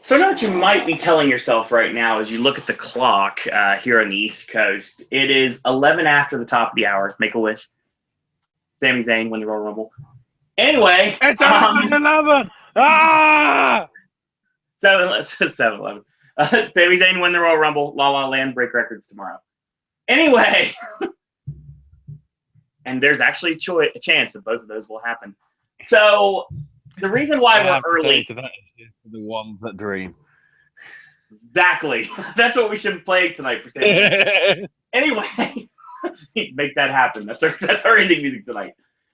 So I know what you might be telling yourself right now as you look at the clock here on the East Coast. It is 11 after the top of the hour. Make a wish. Sami Zayn win the Royal Rumble. Anyway, It's 11. Ah! 7-11. Sami Zayn win the Royal Rumble. La La Land break records tomorrow. Anyway, and there's actually a chance that both of those will happen. So the reason why we're early. So that is the ones that dream. Exactly. That's what we should play tonight for Sami. Anyway, make that happen. That's our ending music tonight.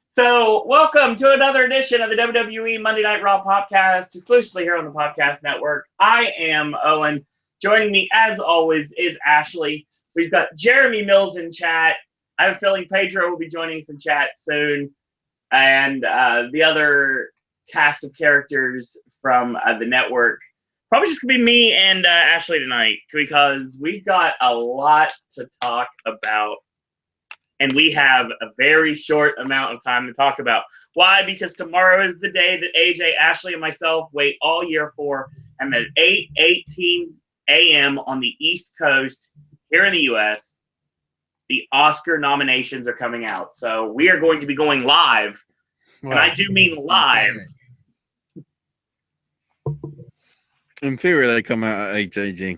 So, welcome to another edition of the WWE Monday Night Raw Popcast, exclusively here on the Popcast Network. I am Owen. Joining me, as always, is Ashley. We've got Jeremy Mills in chat. I have a feeling Pedro will be joining us in chat soon. And the other cast of characters from the network. Probably just going to be me and Ashley tonight because we've got a lot to talk about. And we have a very short amount of time to talk about. Why? Because tomorrow is the day that AJ, Ashley, and myself wait all year for. And at 8:18 a.m. on the East Coast, here in the U.S., the Oscar nominations are coming out. So we are going to be going live. Well, and I do mean live. In theory, they come out at 8:18.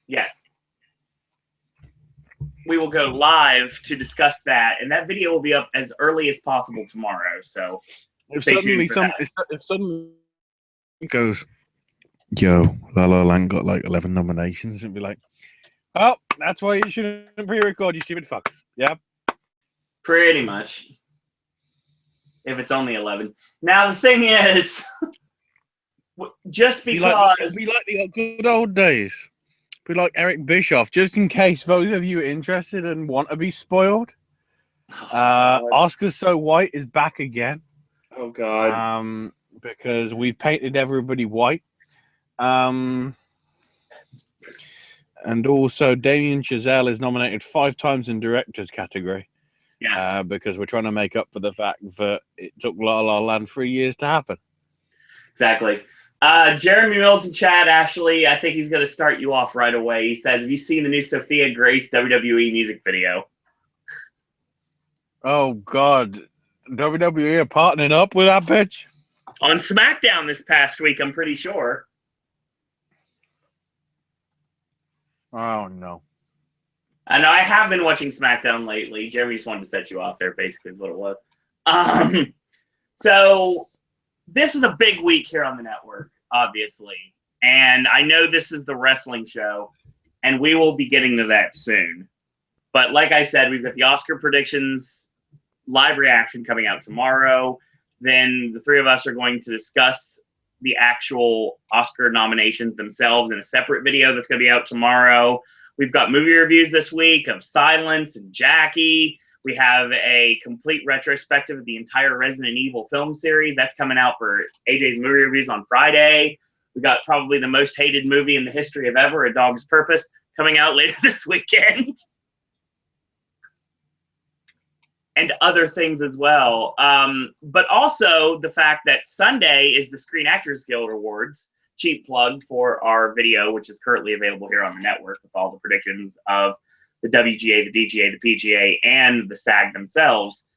Yes. We will go live to discuss that, and that video will be up as early as possible tomorrow. So if suddenly goes, yo, La La Land got like 11 nominations, and be like, oh, that's why you shouldn't pre-record, you stupid fucks. Yeah. Pretty much. If it's only 11. Now the thing is, just because be like the good old days. Be like Eric Bischoff, just in case those of you interested and want to be spoiled. Oscar's So White is back again. Oh God. Because we've painted everybody white. And also Damien Chazelle is nominated 5 times in director's category. Yes. Because we're trying to make up for the fact that it took La La Land 3 years to happen. Exactly. Jeremy Mills in chat, Ashley, I think he's going to start you off right away. He says, have you seen the new Sophia Grace WWE music video? Oh, God. WWE are partnering up with that bitch? On SmackDown this past week, I'm pretty sure. Oh, no. I know I have been watching SmackDown lately. Jeremy just wanted to set you off there, basically, is what it was. So this is a big week here on the network, obviously. And I know this is the wrestling show, and we will be getting to that soon. But like I said, we've got the Oscar predictions live reaction coming out tomorrow. Then the three of us are going to discuss the actual Oscar nominations themselves in a separate video that's going to be out tomorrow. We've got movie reviews this week of Silence and Jackie. We have a complete retrospective of the entire Resident Evil film series. That's coming out for AJ's movie reviews on Friday. We got probably the most hated movie in the history of ever, A Dog's Purpose, coming out later this weekend. And other things as well. But also the fact that Sunday is the Screen Actors Guild Awards. Cheap plug for our video, which is currently available here on the network with all the predictions of the WGA, the DGA, the PGA, and the SAG themselves.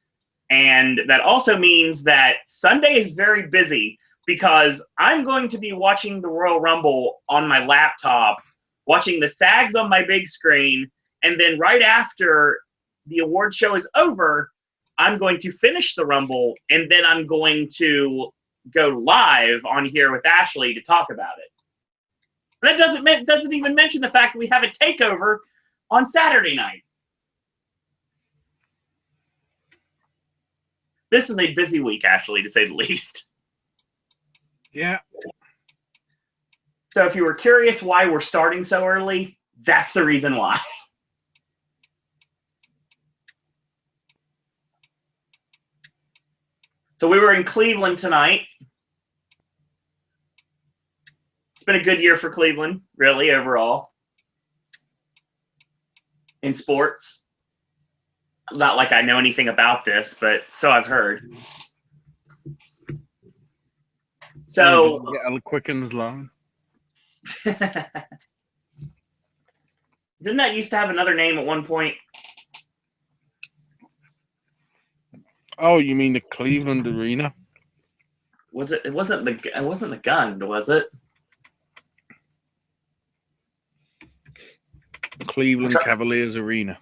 And that also means that Sunday is very busy because I'm going to be watching the Royal Rumble on my laptop, watching the SAGs on my big screen, and then right after the award show is over, I'm going to finish the Rumble, and then I'm going to go live on here with Ashley to talk about it. But that doesn't even mention the fact that we have a takeover on Saturday night. This is a busy week, Ashley, to say the least. Yeah. So if you were curious why we're starting so early, that's the reason why. So we were in Cleveland tonight. It's been a good year for Cleveland, really, overall. In sports. Not like I know anything about this, but so I've heard. So Quickens loan. Didn't that used to have another name at one point? Oh, you mean the Cleveland Arena? Was it? It wasn't the Gund, was it? Cleveland Cavaliers Arena.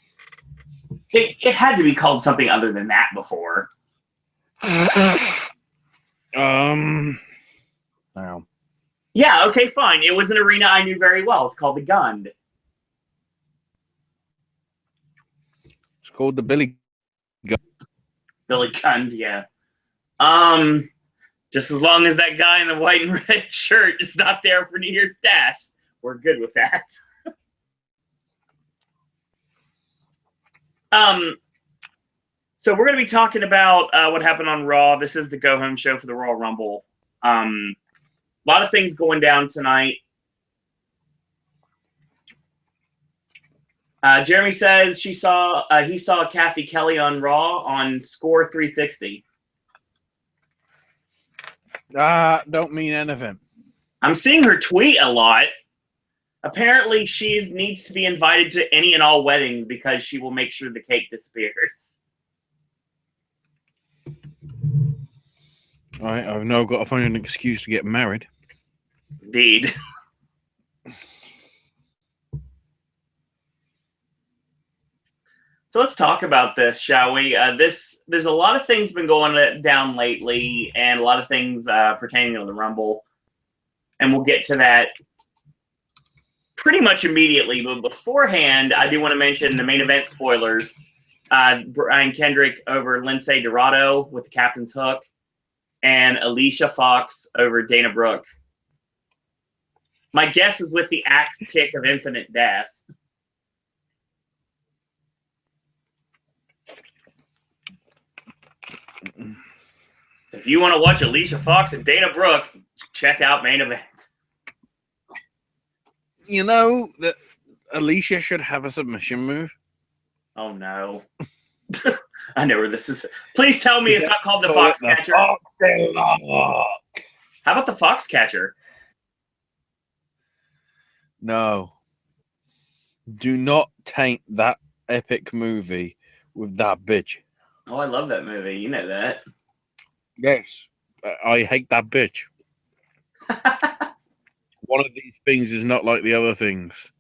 It had to be called something other than that before. Now. Yeah, okay, fine. It was an arena I knew very well. It's called the Gund. It's called the Billy Gund, yeah. Just as long as that guy in the white and red shirt is not there for New Year's Dash, we're good with that. So we're going to be talking about what happened on Raw. This is the go-home show for the Royal Rumble. A lot of things going down tonight. Jeremy says he saw Kathy Kelly on Raw on Score 360. Don't mean anything. I'm seeing her tweet a lot. Apparently, she needs to be invited to any and all weddings because she will make sure the cake disappears. All right, I've now got to find an excuse to get married. Indeed. So let's talk about this, shall we? There's a lot of things been going down lately, and a lot of things pertaining to the Rumble, and we'll get to that pretty much immediately. But beforehand, I do want to mention the main event spoilers. Brian Kendrick over Lindsay Dorado with the Captain's Hook, and Alicia Fox over Dana Brooke. My guess is with the axe kick of infinite death. If you want to watch Alicia Fox and Dana Brooke, check out main event. You know that Alicia should have a submission move. Oh no. I know where this is. Please tell me it's not called the Foxcatcher. How about the Foxcatcher? No. Do not taint that epic movie with that bitch. Oh, I love that movie. You know that. Yes. I hate that bitch. One of these things is not like the other things.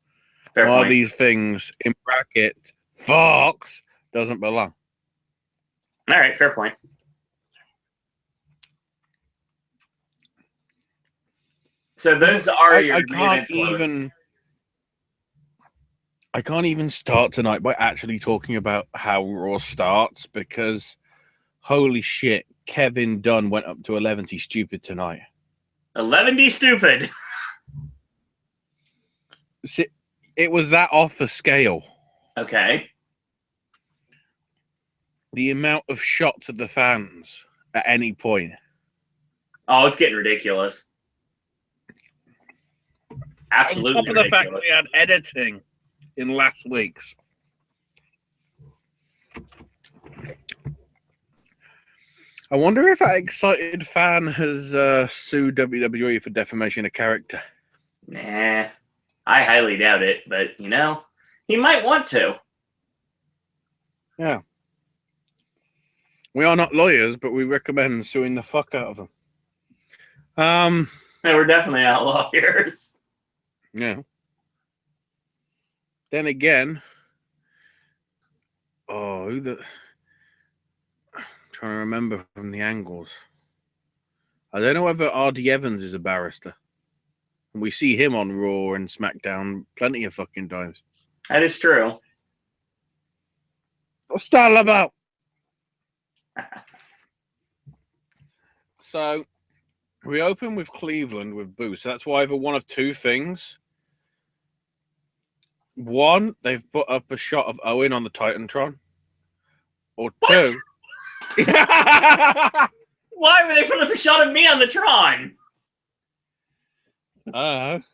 Fair One point. of these things, in brackets, Fox, doesn't belong. All right, fair point. So those are your I can't even start tonight by actually talking about how Raw starts because holy shit, Kevin Dunn went up to 11 stupid tonight. 11 stupid. See, it was that off the scale. Okay. The amount of shots at the fans at any point. Oh, it's getting ridiculous. Absolutely. On top of the fact that we had editing in last week's. I wonder if that excited fan has sued WWE for defamation of character. Nah, I highly doubt it, but, he might want to. Yeah. We are not lawyers, but we recommend suing the fuck out of them. No, we're definitely not lawyers. Yeah. Then again, I'm trying to remember from the angles. I don't know whether R.D. Evans is a barrister. We see him on Raw and SmackDown plenty of fucking times. That is true. What's that all about? So, we open with Cleveland with Boo. So that's why either one of two things. One, they've put up a shot of Owen on the Titantron. Or two. Why were they putting up a shot of me on the Tron? I'm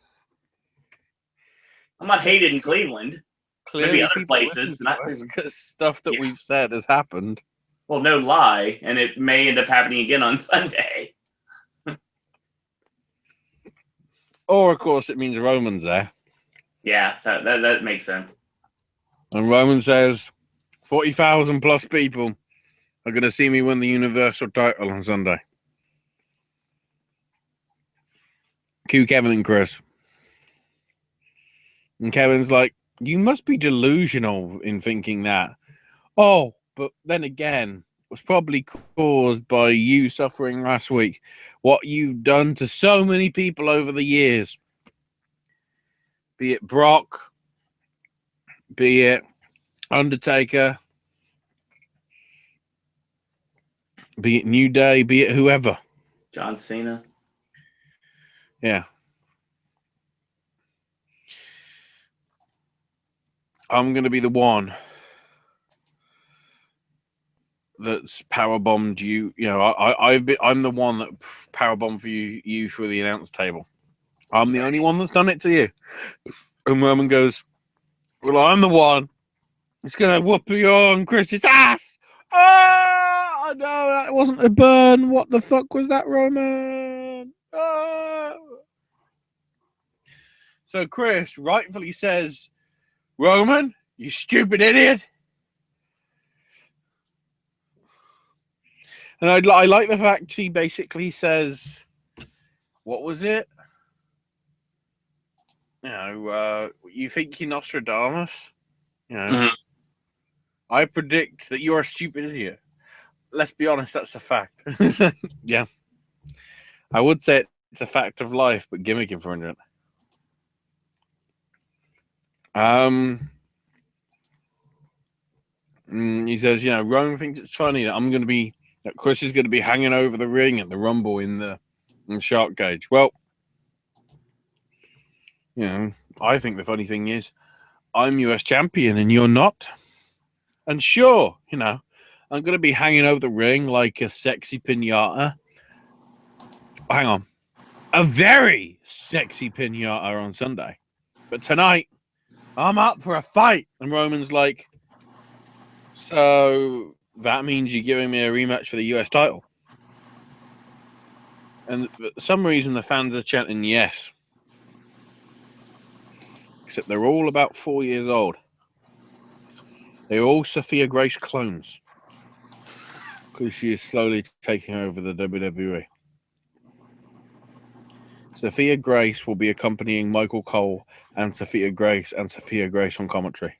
not hated in Cleveland. Clearly, maybe other places. Because stuff that we've said has happened. Well, no lie, and it may end up happening again on Sunday. Or, of course, it means Roman's there. Yeah, that makes sense. And Roman says 40,000 plus people are going to see me win the Universal title on Sunday. Cue Kevin and Chris. And Kevin's like, you must be delusional in thinking that. Oh, but then again, it was probably caused by you suffering last week. What you've done to so many people over the years. Be it Brock, be it Undertaker, be it New Day, be it whoever. John Cena. Yeah. I'm going to be the one that's powerbombed you. You know, I'm the one that powerbombed for you through the announce table. I'm the only one that's done it to you. And Roman goes, well, I'm the one. It's going to whoop your and Chris's ass. Oh, no, that wasn't a burn. What the fuck was that, Roman? Oh. So Chris rightfully says, Roman, you stupid idiot. And I like the fact he basically says, what was it? You know, you think you're Nostradamus? You know, Mhm. I predict that you're a stupid idiot. Let's be honest, that's a fact. Yeah. I would say it's a fact of life, but gimmicking for it. He says, you know, Roman thinks it's funny that Chris is going to be hanging over the ring at the Rumble in the Shark Cage. Well, you know, I think the funny thing is, I'm US champion and you're not. And sure, you know, I'm going to be hanging over the ring like a sexy pinata. Hang on. A very sexy pinata on Sunday. But tonight, I'm up for a fight. And Roman's like, so that means you're giving me a rematch for the US title? And for some reason, the fans are chanting yes. Except they're all about 4 years old. They're all Sophia Grace clones. Because she is slowly taking over the WWE. Sophia Grace will be accompanying Michael Cole and Sophia Grace on commentary.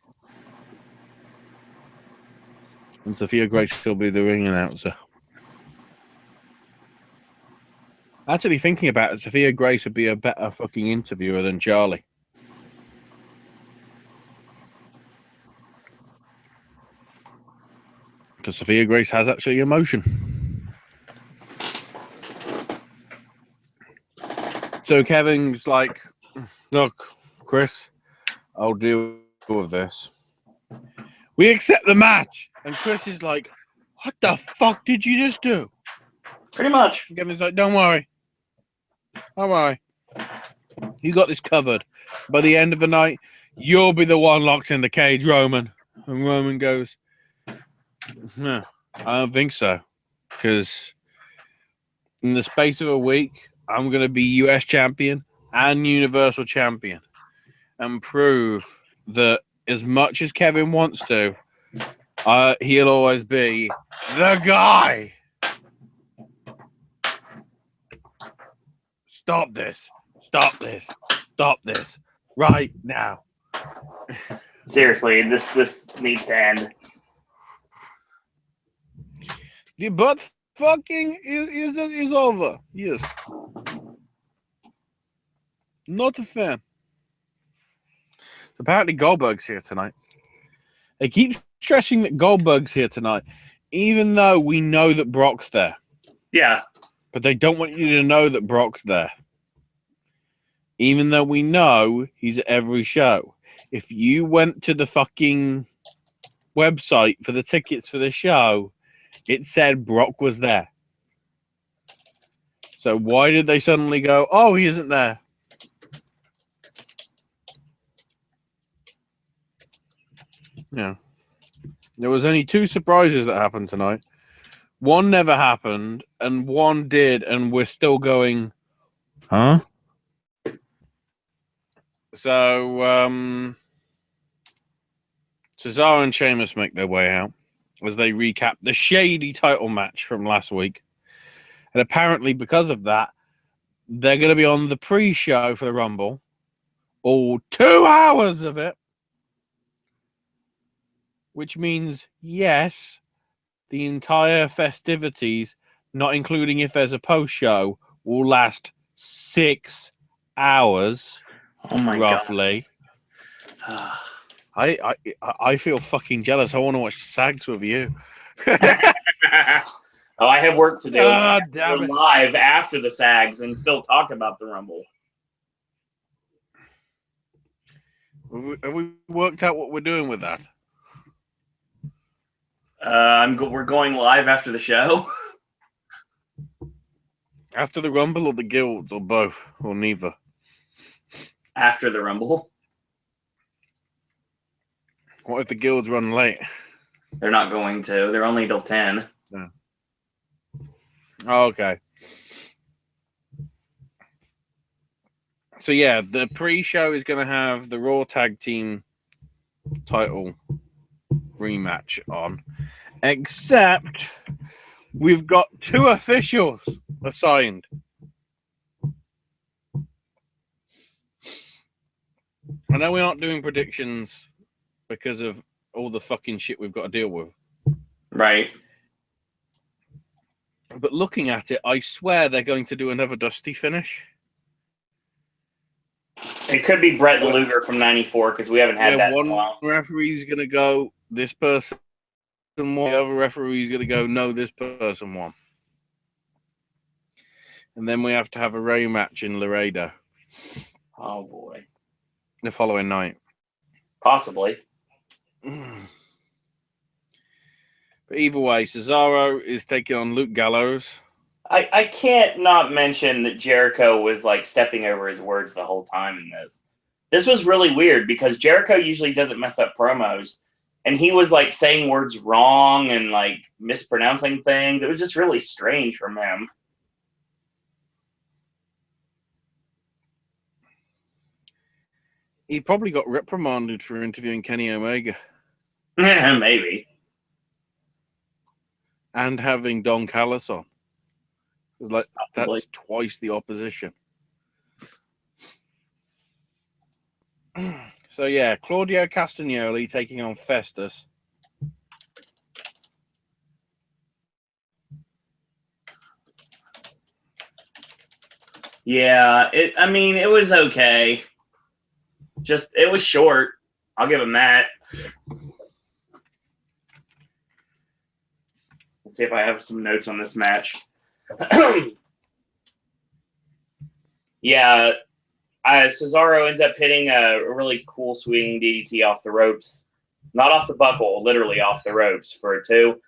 And Sophia Grace will be the ring announcer. Actually, thinking about it, Sophia Grace would be a better fucking interviewer than Charlie. Because Sophia Grace has actually emotion. So Kevin's like, look, Chris, I'll deal with this. We accept the match. And Chris is like, what the fuck did you just do? Pretty much. And Kevin's like, don't worry. Don't worry. You got this covered. By the end of the night, you'll be the one locked in the cage, Roman. And Roman goes, no, I don't think so. Because in the space of a week, I'm going to be US champion and Universal champion and prove that as much as Kevin wants to, he'll always be the guy. Stop this. Stop this. Stop this. Right now. Seriously, this needs to end. The butt fucking is over. Yes. Not a fan. Apparently Goldberg's here tonight. They keep stressing that Goldberg's here tonight, even though we know that Brock's there. Yeah. But they don't want you to know that Brock's there. Even though we know he's at every show. If you went to the fucking website for the tickets for the show, it said Brock was there. So why did they suddenly go, oh, he isn't there? Yeah. There was only 2 surprises that happened tonight. One never happened, and one did, and we're still going, huh? So Cesaro and Sheamus make their way out as they recap the shady title match from last week. And apparently, because of that, they're going to be on the pre-show for the Rumble. All 2 hours of it. Which means, yes, the entire festivities, not including if there's a post-show, will last 6 hours. Oh my roughly. God. I feel fucking jealous. I want to watch SAGs with you. Oh, I have work to do. Damn We're it. live after the SAGs and still talk about the Rumble. Have we worked out what we're doing with that? We're going live after the show. After the Rumble or the Guilds or both or neither? After the Rumble. What if the Guilds run late? They're not going to. They're only till 10. No. Oh, okay. So, yeah, the pre-show is going to have the Raw Tag Team title rematch on. Except we've got 2 officials assigned. I know we aren't doing predictions because of all the fucking shit we've got to deal with. Right. But looking at it, I swear they're going to do another Dusty finish. It could be Brett Luger from 94 because we haven't had that in a while. One referee's going to go, this person won. The other referee's going to go, no, this person won. And then we have to have a rematch in Laredo. Oh, boy. The following night. Possibly. But either way, Cesaro is taking on Luke Gallows. I can't not mention that Jericho was like stepping over his words the whole time in this. This was really weird because Jericho usually doesn't mess up promos. And he was like saying words wrong and like mispronouncing things. It was just really strange from him. He probably got reprimanded for interviewing Kenny Omega. Maybe. And having Don Callis on. It was like, Possibly. that's twice the opposition. So, yeah, Claudio Castagnoli taking on Festus. Yeah, it was okay. Just, it was short. I'll give him that. Let's see if I have some notes on this match. Yeah, Cesaro ends up hitting a really cool swinging DDT off the ropes. Not off the buckle, literally off the ropes for a 2.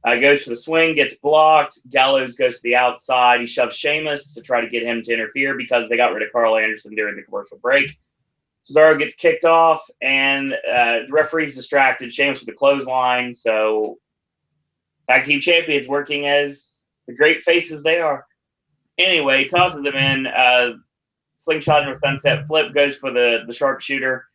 Goes for the swing, gets blocked. Gallows goes to the outside. He shoves Sheamus to try to get him to interfere because they got rid of Carl Anderson during the commercial break. Cesaro gets kicked off, and the referee's distracted. Sheamus with the clothesline, so tag team champions working as the great faces they are. Anyway, tosses him in. Slingshot into a sunset flip, goes for the sharpshooter,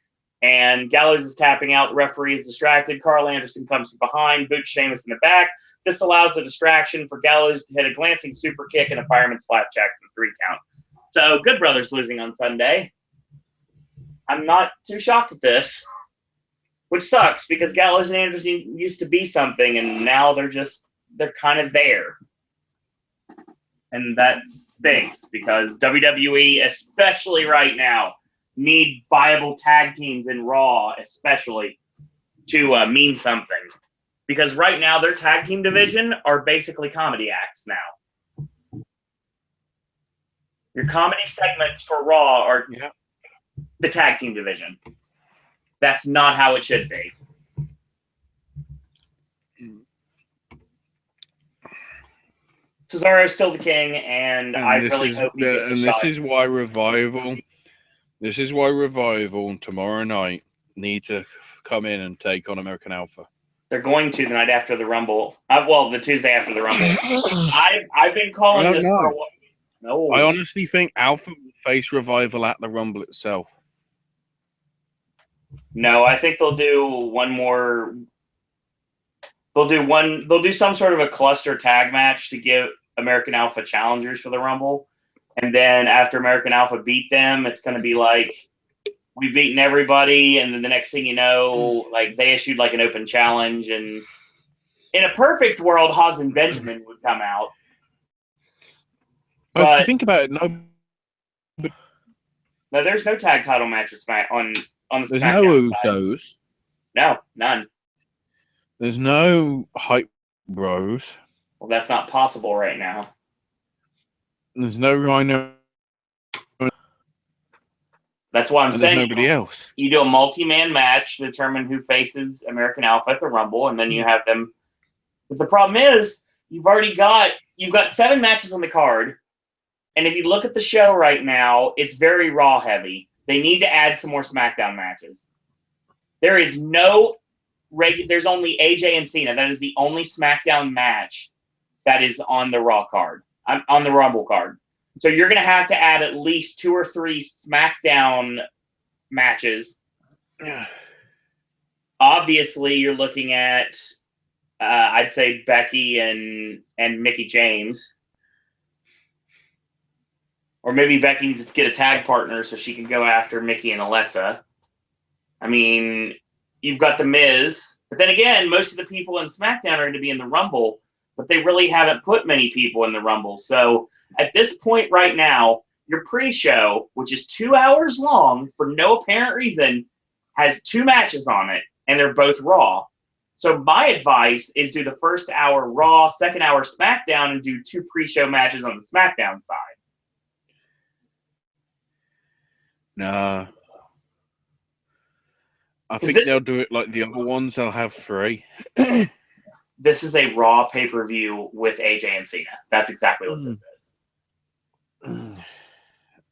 and Gallows is tapping out. The referee is distracted. Carl Anderson comes from behind, boots Sheamus in the back. This allows a distraction for Gallows to hit a glancing super kick and a fireman's flapjack for the 3 count. So, Good Brothers losing on Sunday. I'm not too shocked at this, which sucks because Gallows and Anderson used to be something, and now they're kind of there. And that stinks because WWE, especially right now, need viable tag teams in Raw, especially, to mean something. Because right now, their tag team division are basically comedy acts now. Your comedy segments for Raw are the tag team division. That's not how it should be. Cesaro's still the king, and I really hope he gets a shot. This is why Revival tomorrow night need to come in and take on American Alpha. They're going to the night after the Rumble. The Tuesday after the Rumble. I've been calling this for a while. No. I honestly think Alpha will face Revival at the Rumble itself. No, I think they'll do one more. They'll do one. They'll do some sort of a cluster tag match to give American Alpha challengers for the Rumble, and then after American Alpha beat them, it's going to be like we've beaten everybody, and then the next thing you know, like they issued like an open challenge, and in a perfect world, Haas and Benjamin would come out. But if you But think about it, no, there's no tag title matches on the there's SmackDown no side. Usos. No, none. There's no Hype Bros. Well, that's not possible right now. There's no Rhino. That's why I'm And saying there's nobody else. you do a multi-man match to determine who faces American Alpha at the Rumble, and then you have them. But the problem is you've got 7 matches on the card, and if you look at the show right now, it's very Raw heavy. They need to add some more SmackDown matches. There is there's only AJ and Cena. That is the only SmackDown match that is on the Raw card. On the Rumble card. So you're going to have to add at least 2 or 3 SmackDown matches. Obviously, you're looking at, I'd say, Becky and Mickie James. Or maybe Becky needs to get a tag partner so she can go after Mickie and Alexa. I mean, you've got The Miz. But then again, most of the people in SmackDown are going to be in the Rumble, but they really haven't put many people in the Rumble. So at this point right now, your pre-show, which is 2 hours long for no apparent reason, has 2 matches on it, and they're both Raw. So my advice is do the first hour Raw, second hour SmackDown, and do 2 pre-show matches on the SmackDown side. Nah. I think they'll do it like the other ones. They'll have 3. This is a Raw pay-per-view with AJ and Cena. That's exactly what this is.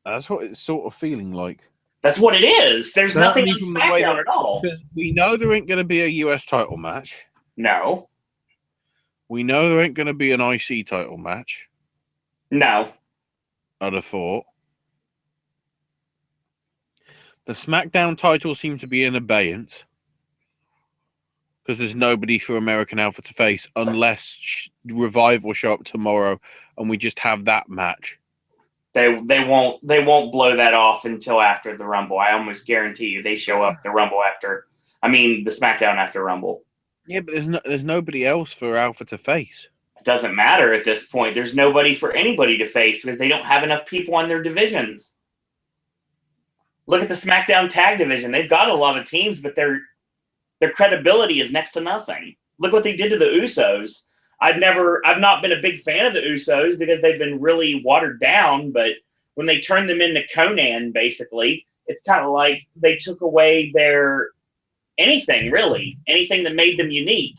That's what it's sort of feeling like. That's what it is. There's nothing on SmackDown at all. Because we know there ain't going to be a US title match. No. We know there ain't going to be an IC title match. No. I'd have thought. The SmackDown title seems to be in abeyance. Because there's nobody for American Alpha to face unless Revival show up tomorrow and we just have that match. They won't blow that off until after the Rumble. I almost guarantee you they show up the SmackDown after Rumble. Yeah, but there's nobody else for Alpha to face. It doesn't matter at this point. There's nobody for anybody to face because they don't have enough people on their divisions. Look at the SmackDown tag division. They've got a lot of teams, but their credibility is next to nothing. Look what they did to the Usos. I've not been a big fan of the Usos because they've been really watered down, but when they turned them into Conan, basically, it's kind of like they took away their anything that made them unique.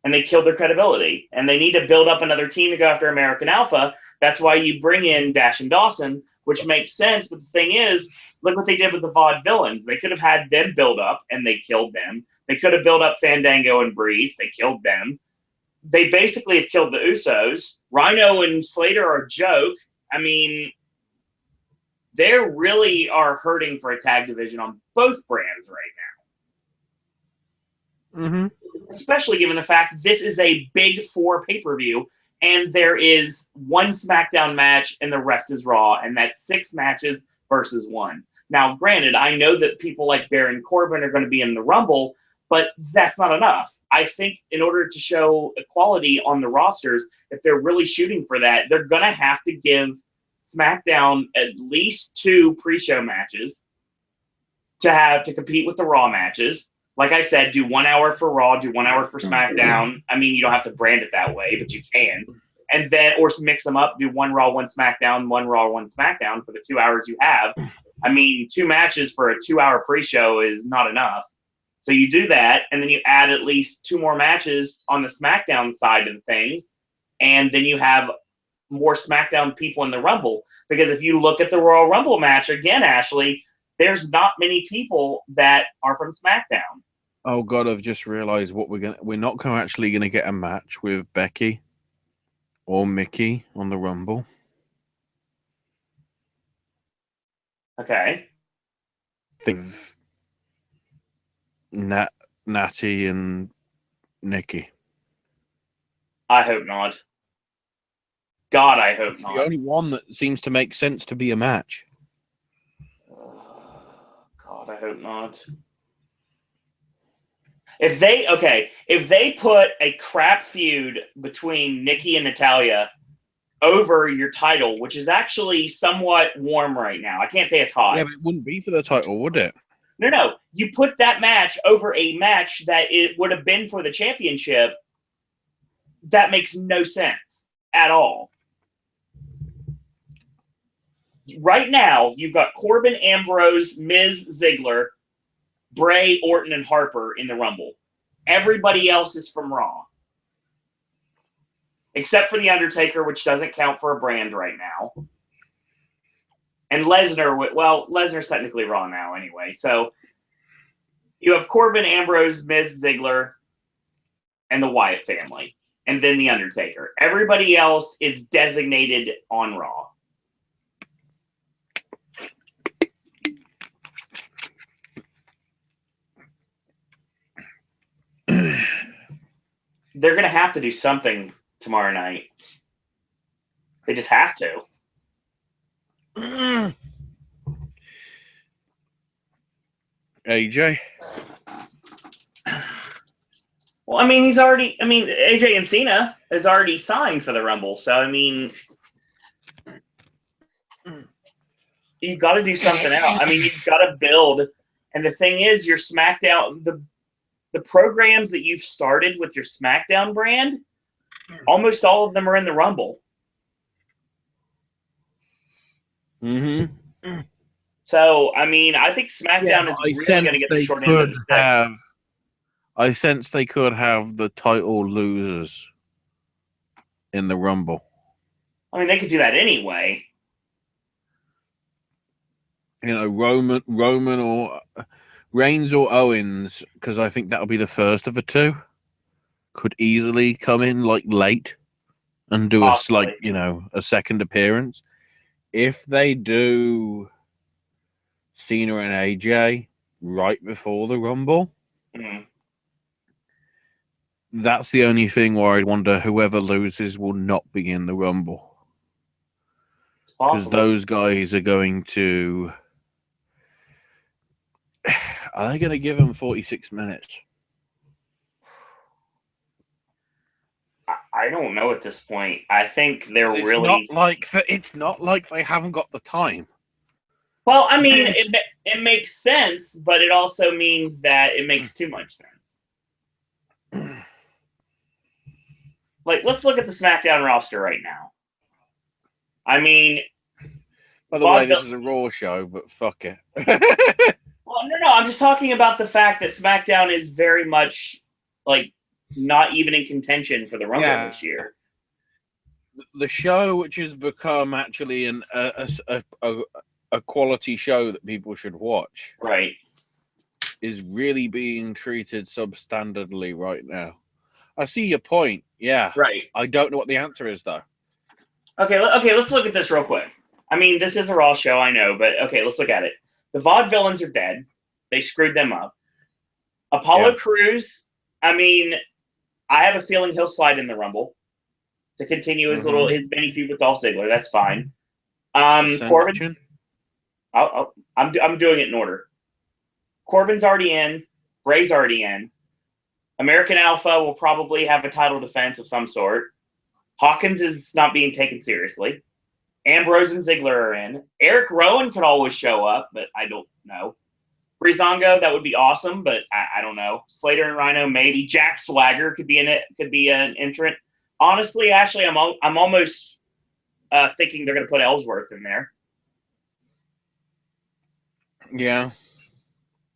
And they killed their credibility. And they need to build up another team to go after American Alpha. That's why you bring in Dash and Dawson, which makes sense. But the thing is, look what they did with the Vaudevillains. They could have had them build up, and they killed them. They could have built up Fandango and Breeze. They killed them. They basically have killed the Usos. Rhino and Slater are a joke. I mean, they really are hurting for a tag division on both brands right now. Mm-hmm. Especially given the fact this is a big 4 pay-per-view, and there is 1 SmackDown match, and the rest is Raw, and that's 6 matches versus 1. Now, granted, I know that people like Baron Corbin are going to be in the Rumble, but that's not enough. I think in order to show equality on the rosters, if they're really shooting for that, they're going to have to give SmackDown at least 2 pre-show matches to compete with the Raw matches. Like I said, do 1 hour for Raw, do 1 hour for SmackDown. I mean, you don't have to brand it that way, but you can. And then, or mix them up, do 1 Raw, 1 SmackDown, 1 Raw, 1 SmackDown for the 2 hours you have. I mean, 2 matches for a 2-hour pre-show is not enough. So you do that, and then you add at least 2 more matches on the SmackDown side of things, and then you have more SmackDown people in the Rumble. Because if you look at the Royal Rumble match, again, Ashley, there's not many people that are from SmackDown. Oh God, I've just realized we're not actually gonna get a match with Becky or Mickie on the Rumble. Okay. Think Natty and Nikki. I hope not. God, I hope It's not. the only one that seems to make sense to be a match. God, I hope not. If they put a crap feud between Nikki and Natalya over your title, which is actually somewhat warm right now. I can't say it's hot. Yeah, but it wouldn't be for the title, would it? No. You put that match over a match that it would have been for the championship. That makes no sense at all. Right now, you've got Corbin, Ambrose, Miz, Ziggler, Bray, Orton, and Harper in the Rumble. Everybody else is from Raw. Except for The Undertaker, which doesn't count for a brand right now. And Lesnar, well, Lesnar's technically Raw now anyway. So you have Corbin, Ambrose, Miz, Ziggler, and the Wyatt family. And then The Undertaker. Everybody else is designated on Raw. They're going to have to do something tomorrow night. They just have to. AJ? Well, AJ and Cena is already signed for the Rumble. So, I mean, you've got to do something else. I mean, you've got to build. And the thing is, your SmackDown, the programs that you've started with your SmackDown brand, almost all of them are in the Rumble. Mm-hmm. So, I mean, I think SmackDown is really going to get the short end of the stick. I sense they could have the title losers in the Rumble. I mean, they could do that anyway. You know, Roman or Reigns or Owens, because I think that'll be the first of the two. Could easily come in like late and do a second appearance. If they do Cena and AJ right before the Rumble, that's the only thing where I wonder whoever loses will not be in the Rumble. Because those guys are going to... Are they going to give them 46 minutes? I don't know at this point. I think they're it's really... It's not like they haven't got the time. Well, I mean, it makes sense, but it also means that it makes too much sense. Like, let's look at the SmackDown roster right now. I mean... By the way, this is a Raw show, but fuck it. Well, no. I'm just talking about the fact that SmackDown is very much, like, not even in contention for the Rumble this year. The show, which has become actually a quality show that people should watch, right, is really being treated substandardly right now. I see your point. Yeah. Right. I don't know what the answer is, though. Okay, let's look at this real quick. I mean, this is a Raw show, I know, but okay, let's look at it. The Vaudevillains are dead. They screwed them up. Apollo Crews, I mean, I have a feeling he'll slide in the Rumble to continue his his mini feud with Dolph Ziggler. That's fine. Corbin, I'm doing it in order. Corbin's already in. Bray's already in. American Alpha will probably have a title defense of some sort. Hawkins is not being taken seriously. Ambrose and Ziggler are in. Eric Rowan could always show up, but I don't know. Breezango, that would be awesome, but I don't know. Slater and Rhino, maybe. Jack Swagger could be in it. Could be an entrant. Honestly, Ashley, I'm almost thinking they're going to put Ellsworth in there. Yeah.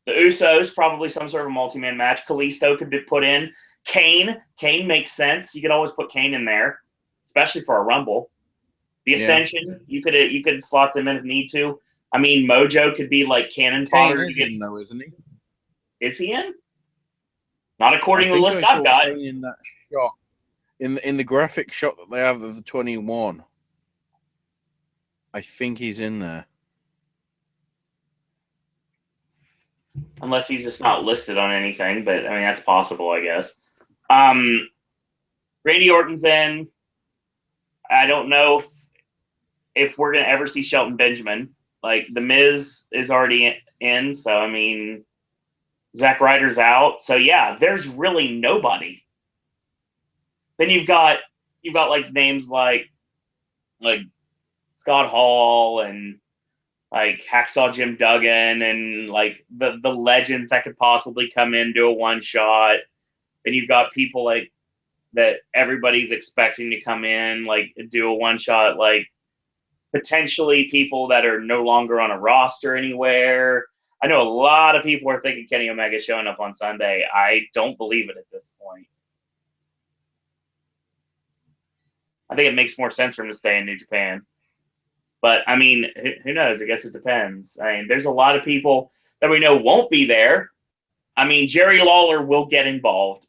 The Usos, probably some sort of a multi-man match. Kalisto could be put in. Kane makes sense. You could always put Kane in there, especially for a Rumble. The Ascension, you could slot them in if need to. I mean, Mojo could be like cannon fodder. Kane is in, though, isn't he? Is he in? Not according to the list I've got. Kane in that shot, in the graphic shot that they have of the 21, I think he's in there. unless he's just not listed on anything. But I mean, that's possible, I guess. Randy Orton's in. I don't know if we're gonna ever see Shelton Benjamin. Like the Miz is already in, so I mean, Zack Ryder's out. So yeah, there's really nobody. Then you've got like names like Scott Hall and like Hacksaw Jim Duggan and like the legends that could possibly come in, do a one shot. Then you've got people like that everybody's expecting to come in, like do a one shot, like potentially people that are no longer on a roster anywhere. I know a lot of people are thinking Kenny Omega showing up on Sunday. I don't believe it at this point. I think it makes more sense for him to stay in New Japan. But I mean, who knows? I guess it depends. I mean, there's a lot of people that we know won't be there. I mean, Jerry Lawler will get involved.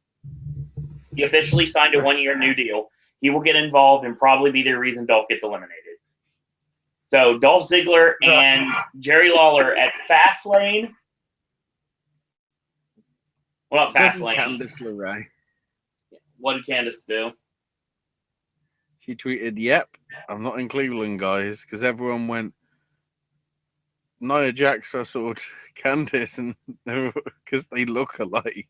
He officially signed a 1-year new deal. He will get involved and probably be the reason Dolph gets eliminated. So Dolph Ziggler and Jerry Lawler at Fastlane. Well, not Fastlane. Candice LeRae. What did Candice do? She tweeted, "Yep, I'm not in Cleveland, guys," because everyone went, Nia Jax wrestled Candice, and because they look alike.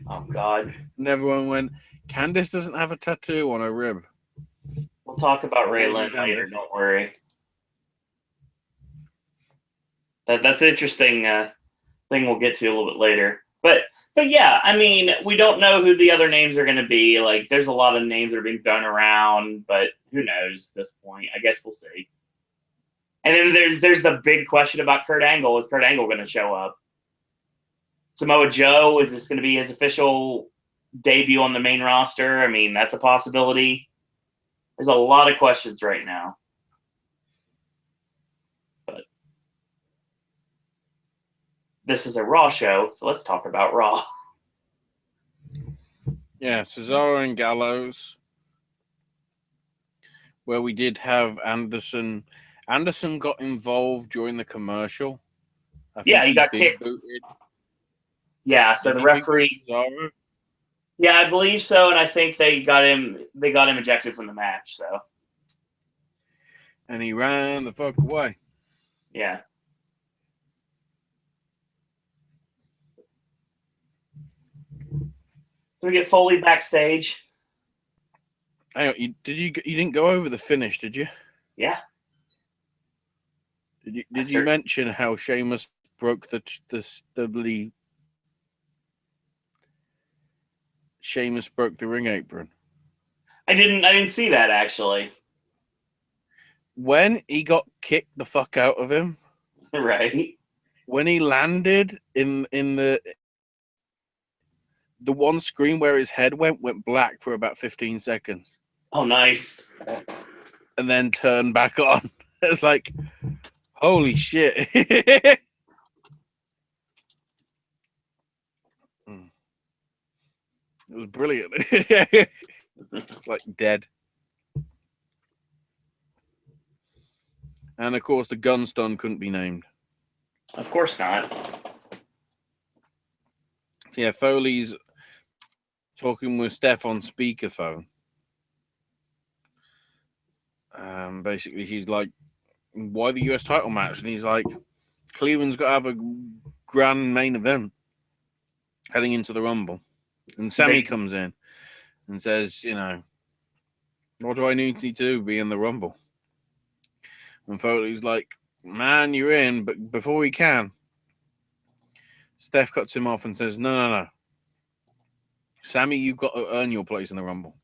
Oh God! And everyone went, Candice doesn't have a tattoo on her rib. We'll talk about Ray Lynn later. Don't worry. That's an interesting thing we'll get to a little bit later. But yeah, I mean, we don't know who the other names are going to be. Like, there's a lot of names that are being thrown around, but who knows at this point? I guess we'll see. And then there's the big question about Kurt Angle. Is Kurt Angle going to show up? Samoa Joe, is this going to be his official debut on the main roster? I mean, that's a possibility. There's a lot of questions right now. But this is a Raw show, so let's talk about Raw. Yeah, Cesaro and Gallows, where we did have Anderson. Anderson got involved during the commercial. Yeah, he got kicked. Booted. Yeah, so the referee. Yeah, I believe so, and I think they got him ejected from the match. So. And he ran the fuck away. Yeah. So we get Foley backstage. Hang on, you didn't go over the finish, did you? Yeah. Did you mention how Sheamus broke the Sheamus broke the ring apron? I didn't see that actually. When he got kicked the fuck out of him, right? When he landed in the one screen where his head went black for about 15 seconds. Oh, nice. And then turned back on. It's like, holy shit. It was brilliant. It's like dead. And of course, the gun stun couldn't be named. Of course not. So yeah, Foley's talking with Steph on speakerphone. Basically, she's like, "Why the US title match?" And he's like, "Cleveland's got to have a grand main event heading into the Rumble." And Sammy comes in and says, "You know, what do I need to do to be in the Rumble?" And Foley's like, "Man, you're in, but before we can." Steph cuts him off and says, No. Sammy, you've got to earn your place in the Rumble.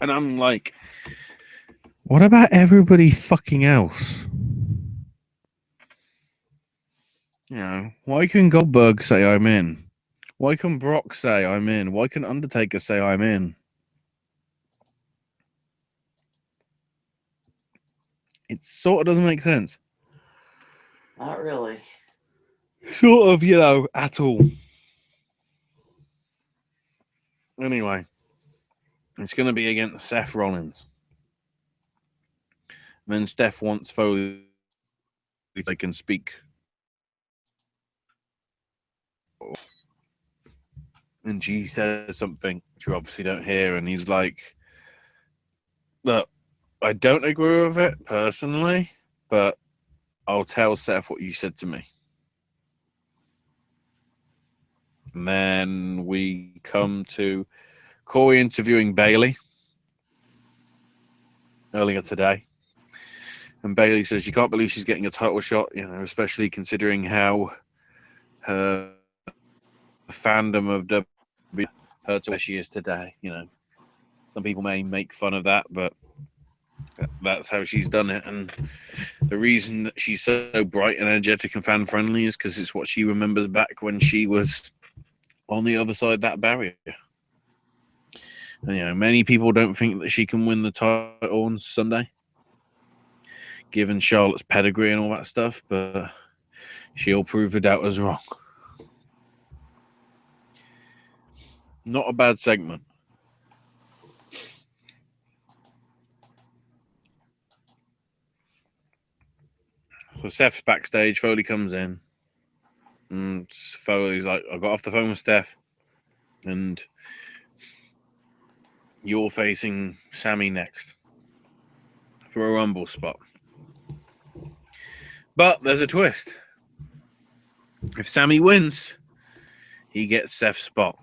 And I'm like, what about everybody fucking else? You know, why can Goldberg say I'm in? Why can Brock say I'm in? Why can Undertaker say I'm in? It sort of doesn't make sense. Not really. Sort of, you know, at all. Anyway, it's going to be against Seth Rollins. And then Steph wants Foley they can speak. And she says something which you obviously don't hear, and he's like, look, I don't agree with it personally, but I'll tell Seth what you said to me. And then we come to Corey interviewing Bailey earlier today. And Bailey says she can't believe she's getting a title shot, especially considering how her fandom of WWE her to where she is today. Some people may make fun of that, but that's how she's done it. And the reason that she's so bright and energetic and fan friendly is because it's what she remembers back when she was on the other side of that barrier. And, many people don't think that she can win the title on Sunday, given Charlotte's pedigree and all that stuff, but she'll prove the doubters wrong. Not a bad segment. So Steph's backstage. Foley comes in. And Foley's like, I got off the phone with Steph. And you're facing Sammy next for a Rumble spot. But there's a twist. If Sammy wins, he gets Seth's spot.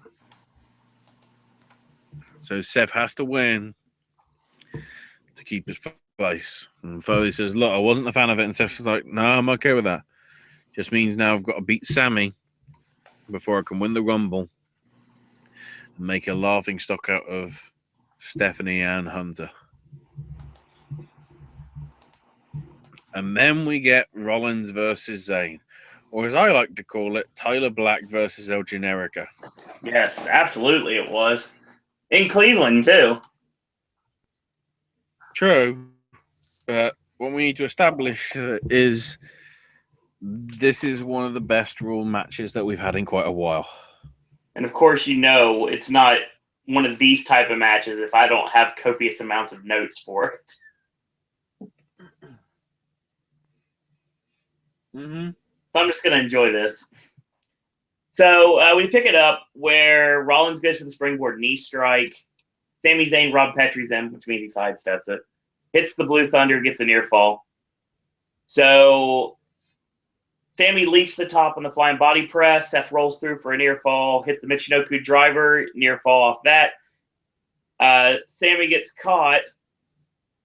So Seth has to win to keep his place. And Foley says, look, I wasn't a fan of it. And Seth's like, no, I'm okay with that. Just means now I've got to beat Sammy before I can win the Rumble and make a laughing stock out of Stephanie and Hunter. And then we get Rollins versus Zayn. Or as I like to call it, Tyler Black versus El Generico. Yes, absolutely it was. In Cleveland, too. True. But what we need to establish is this is one of the best Raw matches that we've had in quite a while. And of course, it's not one of these type of matches if I don't have copious amounts of notes for it. Mm-hmm. So I'm just going to enjoy this. So we pick it up where Rollins goes for the springboard knee strike. Sami Zayn Rob Petrie's in, which means he sidesteps it. Hits the Blue Thunder, gets a near fall. So Sami leaps the top on the flying body press. Seth rolls through for a near fall. Hits the Michinoku driver, near fall off that. Sami gets caught.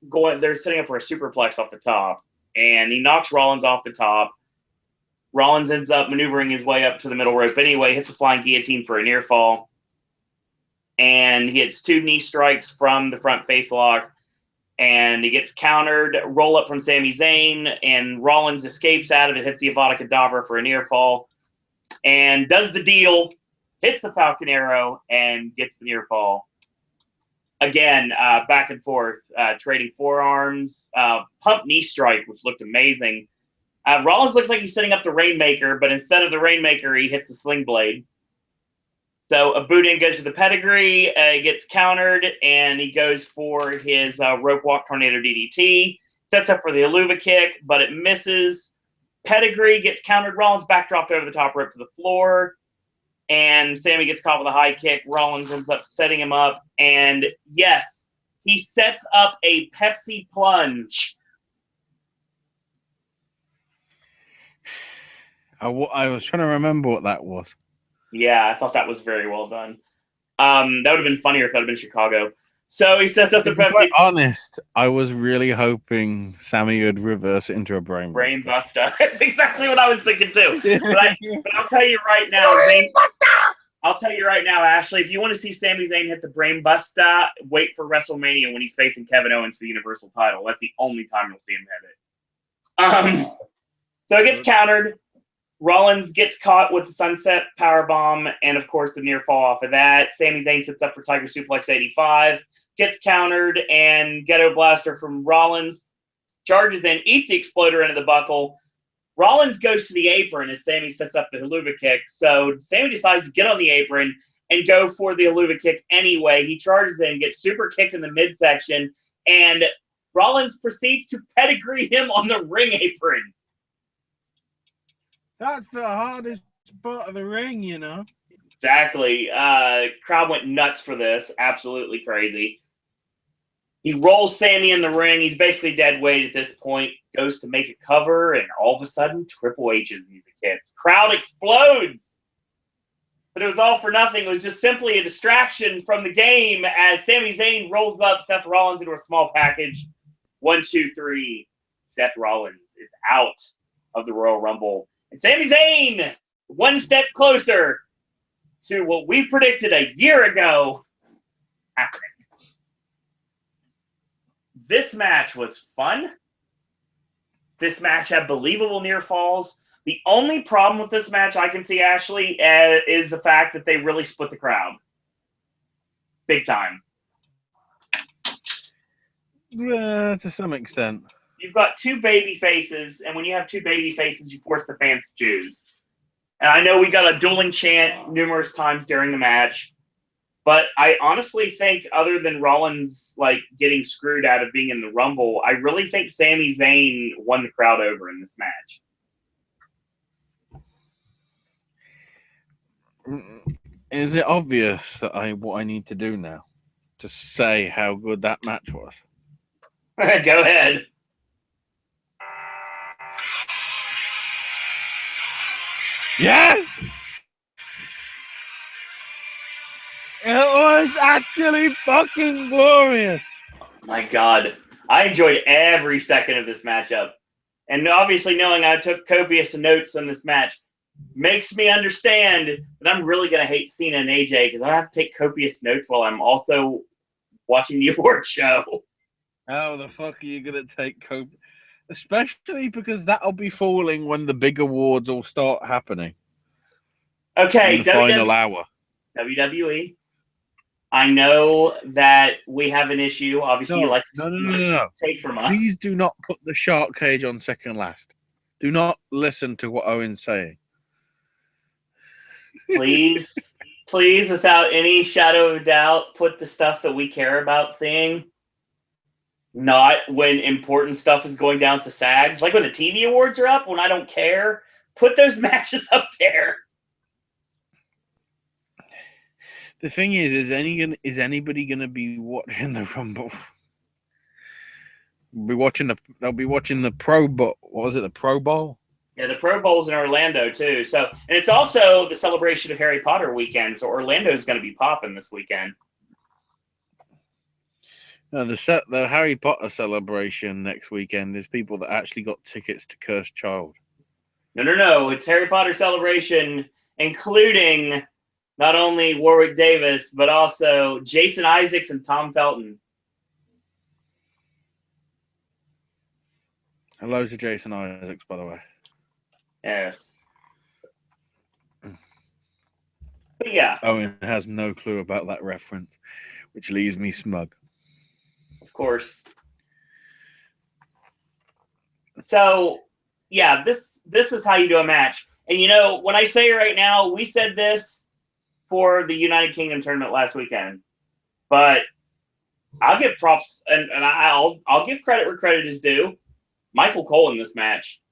They're setting up for a superplex off the top. And he knocks Rollins off the top. Rollins ends up maneuvering his way up to the middle rope anyway, hits a flying guillotine for a near fall. And he hits 2 knee strikes from the front face lock. And he gets countered, roll up from Sami Zayn, and Rollins escapes out of it, hits the Avada Kedavra for a near fall, and does the deal, hits the Falcon Arrow, and gets the near fall. Again, back and forth, trading forearms, pump knee strike, which looked amazing. Rollins looks like he's setting up the Rainmaker, but instead of the Rainmaker, he hits the Sling Blade. So a boot in goes to the pedigree, gets countered, and he goes for his rope walk tornado DDT. Sets up for the Aluva kick, but it misses. Pedigree gets countered. Rollins backdropped over the top rope to the floor. And Sami gets caught with a high kick. Rollins ends up setting him up. And yes, he sets up a Pepsi plunge. I was trying to remember what that was. Yeah, I thought that was very well done. That would have been funnier if that had been Chicago. So he sets up the Pepsi. To be quite honest, I was really hoping Sammy would reverse it into a brainbuster. Brainbuster. That's exactly what I was thinking too. But I'll tell you right now, I'll tell you right now, Ashley, if you want to see Sami Zayn hit the brainbuster, wait for WrestleMania when he's facing Kevin Owens for the Universal title. That's the only time you'll see him hit it. So it gets countered. Rollins gets caught with the Sunset Powerbomb, and of course the near fall off of that. Sami Zayn sits up for Tiger Suplex 85, gets countered, and Ghetto Blaster from Rollins charges in, eats the exploder into the buckle. Rollins goes to the apron as Sami sets up the Haluva kick. So Sami decides to get on the apron and go for the Haluva kick anyway. He charges in, gets super kicked in the midsection, and Rollins proceeds to pedigree him on the ring apron. That's the hardest part of the ring, you know. Exactly. Crowd went nuts for this. Absolutely crazy. He rolls Sammy in the ring. He's basically dead weight at this point. Goes to make a cover, and all of a sudden, Triple H's music hits. Crowd explodes. But it was all for nothing. It was just simply a distraction from the game as Sami Zayn rolls up Seth Rollins into a small package. 1, 2, 3. Seth Rollins is out of the Royal Rumble. And Sami Zayn, one step closer to what we predicted a year ago happening. This match was fun. This match had believable near falls. The only problem with this match I can see, Ashley, is the fact that they really split the crowd. Big time. To some extent. You've got two baby faces, and when you have two baby faces, you force the fans to choose. And I know we got a dueling chant numerous times during the match, but I honestly think, other than Rollins getting screwed out of being in the Rumble, I really think Sami Zayn won the crowd over in this match. Is it obvious that what I need to do now to say how good that match was? Go ahead. Yes! It was actually fucking glorious. My God. I enjoyed every second of this matchup. And obviously knowing I took copious notes on this match makes me understand that I'm really going to hate Cena and AJ because I have to take copious notes while I'm also watching the award show. How the fuck are you going to take copious? Especially because that'll be falling when the big awards all start happening. Okay, in the final hour. WWE. I know that we have an issue. Obviously, you like to take from us. Please do not put the shark cage on second last. Do not listen to what Owen's saying. Please, without any shadow of a doubt, put the stuff that we care about seeing. Not when important stuff is going down to SAGs. Like when the TV awards are up, when I don't care. Put those matches up there. The thing is anybody gonna be watching the Rumble? They'll be watching the Pro Bowl. What was it? The Pro Bowl? Yeah, the Pro Bowl's in Orlando too. So, and it's also the celebration of Harry Potter weekend. So Orlando's going to be popping this weekend. No, the Harry Potter celebration next weekend is people that actually got tickets to Cursed Child. No. It's Harry Potter celebration, including not only Warwick Davis, but also Jason Isaacs and Tom Felton. Hello to Jason Isaacs, by the way. Yes. But yeah. Owen has no clue about that reference, which leaves me smug. Of course. So, yeah, this is how you do a match. And, when I say right now, we said this for the United Kingdom tournament last weekend. But I'll give props, and I'll give credit where credit is due. Michael Cole in this match.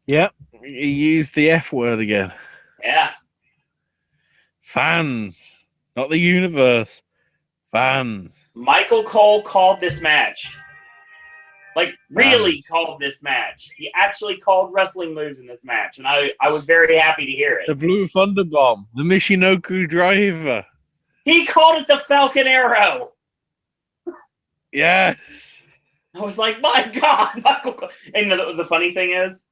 Yep, he used the F word again. Yeah. Fans, not the universe. Fans. Michael Cole called this match. Really called this match. He actually called wrestling moves in this match, and I was very happy to hear it. The Blue Thunder Bomb, the Michinoku Driver. He called it the Falcon Arrow. Yes. I was like, my God, Michael Cole. And the funny thing is,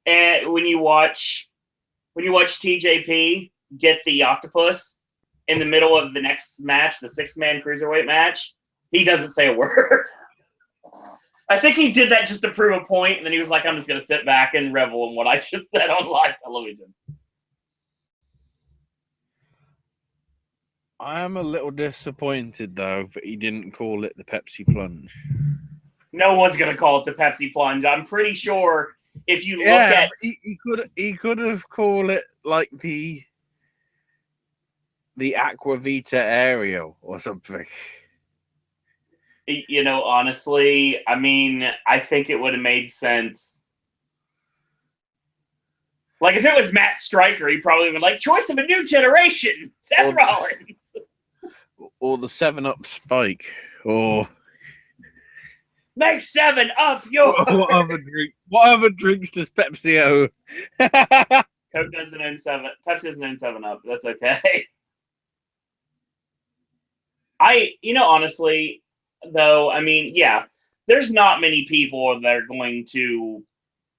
when you watch TJP get the octopus in the middle of the next match, the 6-man cruiserweight match, he doesn't say a word. I think he did that just to prove a point, and then he was like, I'm just going to sit back and revel in what I just said on live television. I am a little disappointed, though, that he didn't call it the Pepsi Plunge. No one's going to call it the Pepsi Plunge. I'm pretty sure if you look at... He could have called it like the Aqua Vita Aerial or something. Honestly, I mean, I think it would have made sense Like, if it was Matt Stryker, he probably would like, choice of a new generation, Seth Rollins. Or the 7-Up Spike. Or... Make 7-Up your... What other drinks does Pepsi owe? Coke doesn't own 7... Pepsi doesn't own 7-Up. That's okay. Honestly, though, I mean, yeah, there's not many people that are going to...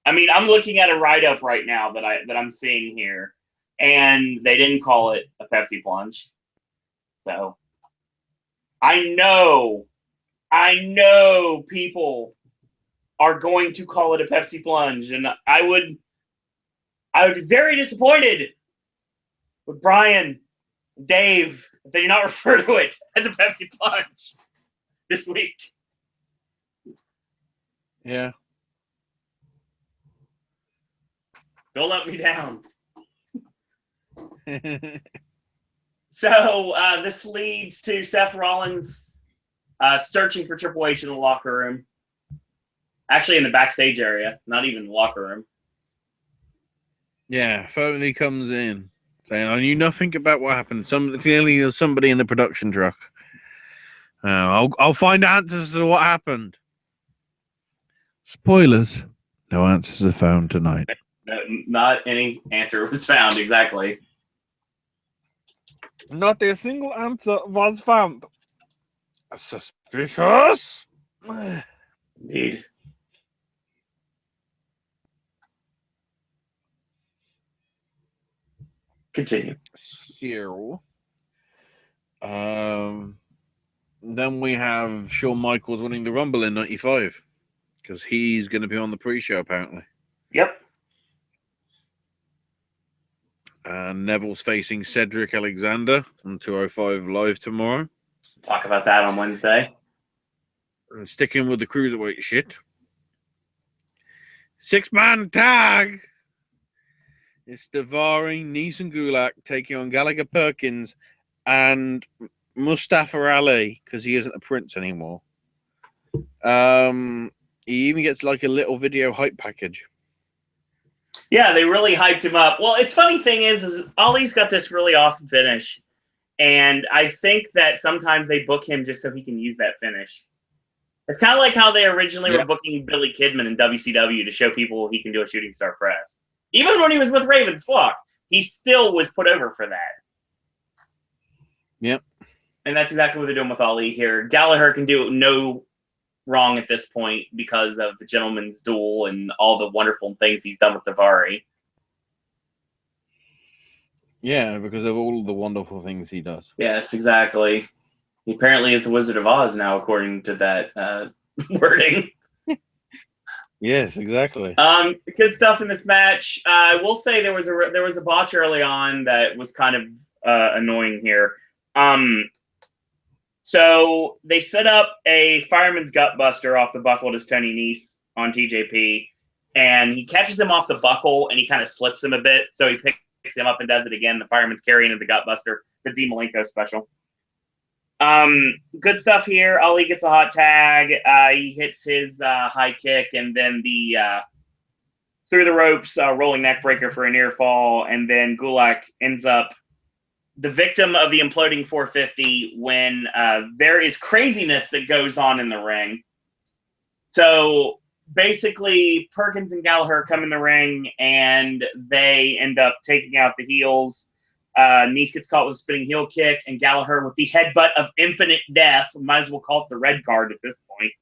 I mean, I'm looking at a write-up right now that I'm seeing here, and they didn't call it a Pepsi Plunge. So, I know people are going to call it a Pepsi Plunge, and I would be very disappointed with Brian, Dave, if they do not refer to it as a Pepsi Plunge this week. Yeah. Don't let me down. So this leads to Seth Rollins searching for Triple H in the locker room. Actually, in the backstage area, not even the locker room. Yeah, finally comes in saying, "I knew nothing about what happened. Clearly, there's somebody in the production truck. I'll find answers to what happened." Spoilers: no answers are found tonight. No, not any answer was found, exactly. Not a single answer was found. Suspicious? Indeed. Continue. So, then we have Shawn Michaels winning the Rumble in 95 because he's going to be on the pre-show, apparently. Yep. Neville's facing Cedric Alexander on 205 Live tomorrow. Talk about that on Wednesday. And sticking with the cruiserweight shit. 6-man tag. It's Daivari, Nice and Gulak taking on Gallagher Perkins and Mustafa Ali because he isn't a prince anymore. He even gets like a little video hype package. Yeah, they really hyped him up. Well, it's funny thing is Ali's got this really awesome finish. And I think that sometimes they book him just so he can use that finish. It's kind of like how they originally were booking Billy Kidman in WCW to show people he can do a shooting star press. Even when he was with Raven's Flock, he still was put over for that. Yep. And that's exactly what they're doing with Ali here. Gallagher can do no wrong at this point because of the Gentleman's Duel and all the wonderful things he's done with Daivari. Yeah, because of all the wonderful things he does. Yes, exactly. He apparently is the Wizard of Oz now, according to that wording. Yes, exactly. Good stuff in this match. I will say there was a botch early on that was kind of annoying here. So they set up a fireman's gut buster off the buckle to Tony Nese on TJP, and he catches him off the buckle and he kind of slips him a bit, so he picks him up and does it again. The fireman's carrying the gut buster, the Dean Malenko special. Good stuff here. Ali gets a hot tag. He hits his high kick and then the through the ropes rolling neck breaker for a near fall, and then Gulak ends up the victim of the imploding 450 when there is craziness that goes on in the ring. So basically, Perkins and Gallagher come in the ring and they end up taking out the heels. Nese gets caught with a spinning heel kick, and Gallagher with the headbutt of infinite death. Might as well call it the red card at this point.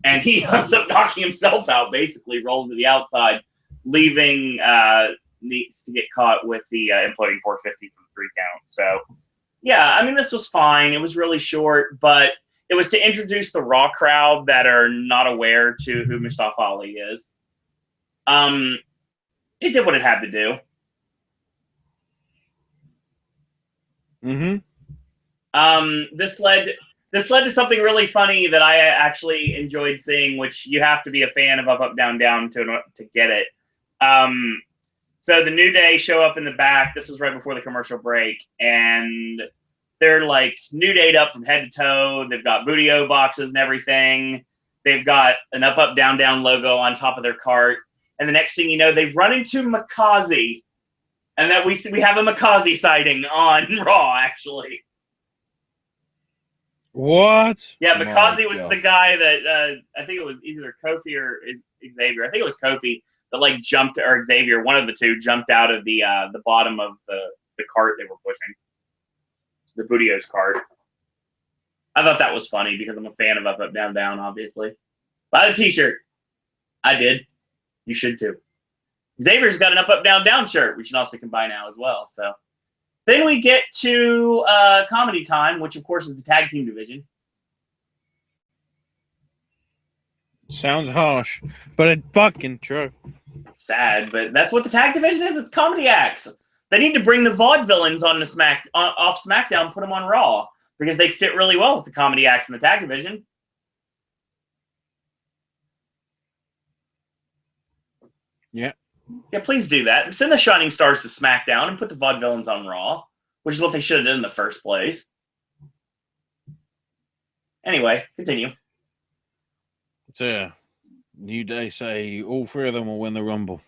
And he ends up knocking himself out, basically rolls to the outside, leaving Nese to get caught with the imploding 450 from 3 count. So, yeah, I mean, this was fine. It was really short, but it was to introduce the Raw crowd that are not aware to who Mustafa Ali is. It did what it had to do. This led to something really funny that I actually enjoyed seeing, which you have to be a fan of Up, Up, Down, Down to get it. So the New Day show up in the back. This was right before the commercial break, and they're like New Day'd up from head to toe. They've got Booty-O boxes and everything. They've got an Up, Up, Down, Down logo on top of their cart. And the next thing you know, they run into Makazi, and that we have a Makazi sighting on Raw, actually. What? Yeah, Makazi was the guy that I think it was either Kofi or Xavier. I think it was Kofi that like jumped, or Xavier, one of the two, jumped out of the bottom of the cart they were pushing, the Budios cart. I thought that was funny because I'm a fan of Up Up Down Down, obviously. Buy the T-shirt. I did. You should too. Xavier's got an Up Up Down Down shirt, which you also can buy now as well. So then we get to Comedy Time, which of course is the tag team division. Sounds harsh, but it's fucking true. Sad, but that's what the tag division is. It's comedy acts. They need to bring the vaudevillains off SmackDown and put them on Raw because they fit really well with the comedy acts in the tag division. Yeah. Yeah, please do that. Send the Shining Stars to SmackDown and put the vaudevillains on Raw, which is what they should have done in the first place. Anyway, continue. So, New Day say all three of them will win the Rumble.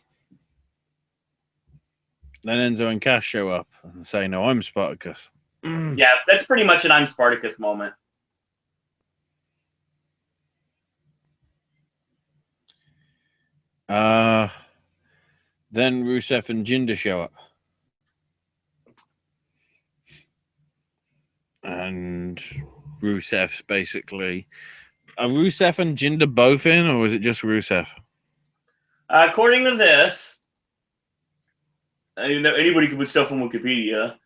Then Enzo and Cass show up and say, "No, I'm Spartacus." Yeah, that's pretty much an I'm Spartacus moment. Then Rusev and Jinder show up. And Rusev's basically... Are Rusev and Jinder both in, or is it just Rusev? According to this, anybody can put stuff on Wikipedia.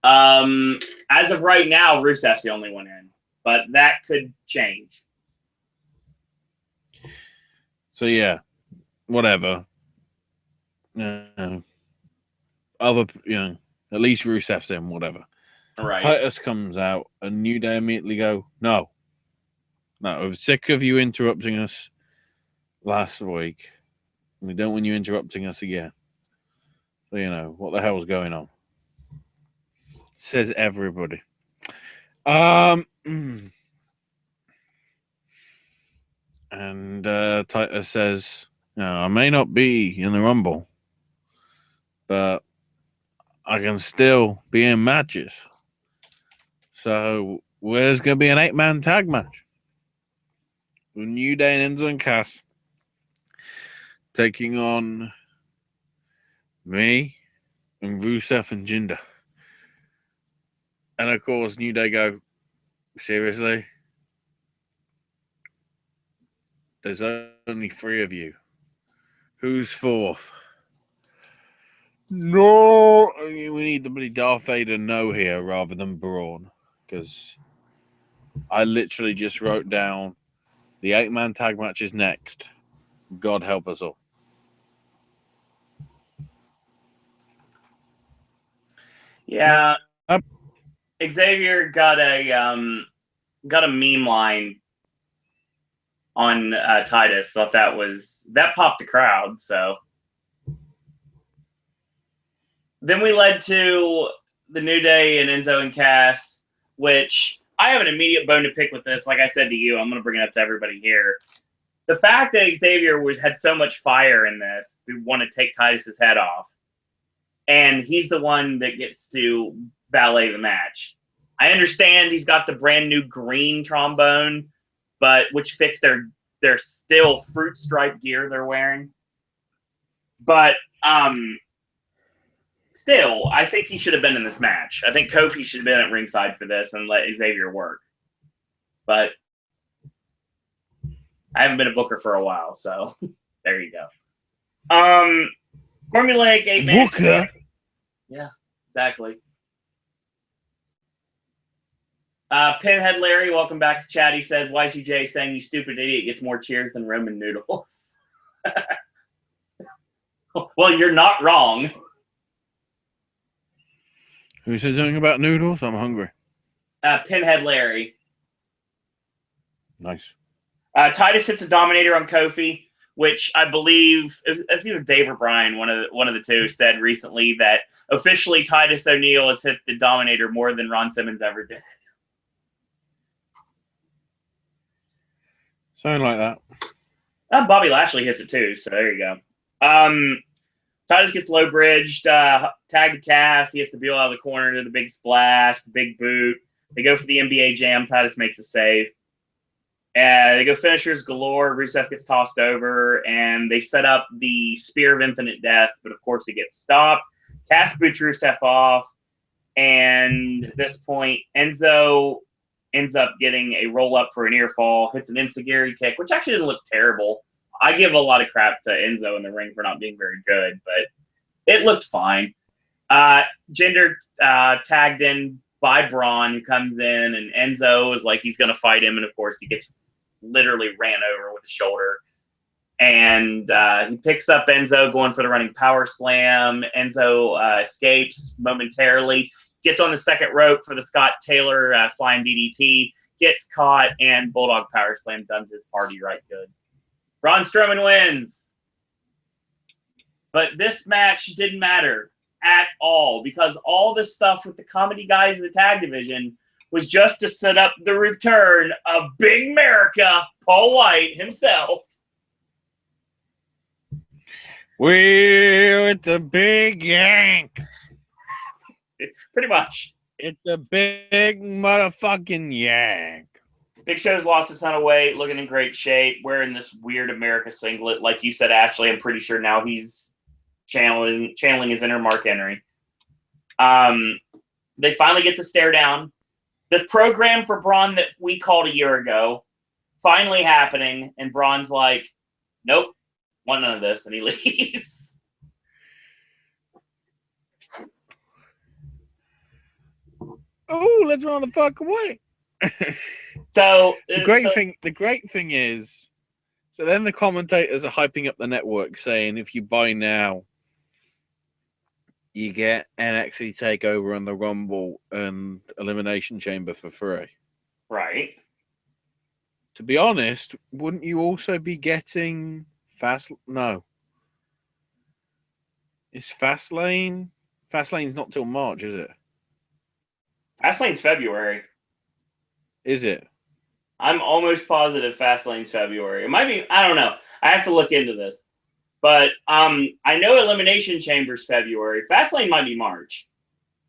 As of right now, Rusev's the only one in, but that could change. So yeah, whatever. Other, at least Rusev's in, whatever. Right. Titus comes out, and New Day immediately go, no, we're sick of you interrupting us last week. We don't want you interrupting us again. So, what the hell's going on? Says everybody. And Titus says, I may not be in the Rumble, but I can still be in matches. So there's going to be an 8-man tag match with New Day and Enzo and Cass taking on me and Rusev and Jinder. And of course, New Day go, seriously? There's only 3 of you. Who's 4th? No, we need the bloody Darth Vader no here rather than Braun, because I literally just wrote down the 8-man tag match is next. God help us all. Yeah, Xavier got a meme line on Titus. Thought that popped the crowd. So then we led to the New Day and Enzo and Cass, which I have an immediate bone to pick with this. Like I said to you, I'm going to bring it up to everybody here. The fact that Xavier had so much fire in this to want to take Titus's head off, and he's the one that gets to valet the match. I understand he's got the brand new green trombone, but which fits their still fruit stripe gear they're wearing. But still, I think he should have been in this match. I think Kofi should have been at ringside for this and let Xavier work. But I haven't been a booker for a while, so there you go. Formulaic 8-man. Booker? Yeah, exactly. Pinhead Larry, welcome back to chat. He says, YGJ saying you stupid idiot gets more cheers than Roman noodles. Well, you're not wrong. Who said something about noodles? I'm hungry. Pinhead Larry. Nice. Titus hits a Dominator on Kofi, which I believe it's either Dave or Brian, one of the two, said recently that officially Titus O'Neil has hit the Dominator more than Ron Simmons ever did. Something like that. Bobby Lashley hits it too, so there you go. Titus gets low bridged, tag to Cass. He has to peel out of the corner to the big splash, the big boot. They go for the NBA jam. Titus makes a save. They go finishers galore. Rusev gets tossed over, and they set up the Spear of Infinite Death, but of course it gets stopped. Cass boots Rusev off, and at this point, Enzo ends up getting a roll up for a near fall, hits an enziguri kick, which actually doesn't look terrible. I give a lot of crap to Enzo in the ring for not being very good, but it looked fine. Jinder tagged in by Braun, who comes in, and Enzo is like he's going to fight him, and of course he gets literally ran over with a shoulder. And he picks up Enzo going for the running power slam. Enzo escapes momentarily, gets on the second rope for the Scott Taylor flying DDT, gets caught, and Bulldog power slam does his party right good. Braun Strowman wins. But this match didn't matter at all because all the stuff with the comedy guys in the tag division was just to set up the return of Big America, Paul White himself. Well, it's a big yank. Pretty much. It's a big motherfucking yank. Big Show's lost a ton of weight, looking in great shape, wearing this weird America singlet. Like you said, Ashley, I'm pretty sure now he's channeling his inner Mark Henry. They finally get the stare down. The program for Braun that we called a year ago, finally happening, and Braun's like, nope, want none of this, and he leaves. Oh, let's run the fuck away. So the great thing is, so then the commentators are hyping up the network, saying if you buy now, you get NXT Takeover and the Rumble and Elimination Chamber for free. Right. To be honest, wouldn't you also be getting No. Is Fastlane? Fastlane's not till March, is it? Fastlane's February. Is it? I'm almost positive Fastlane's February. It might be. I don't know. I have to look into this. But I know Elimination Chamber's February. Fastlane might be March.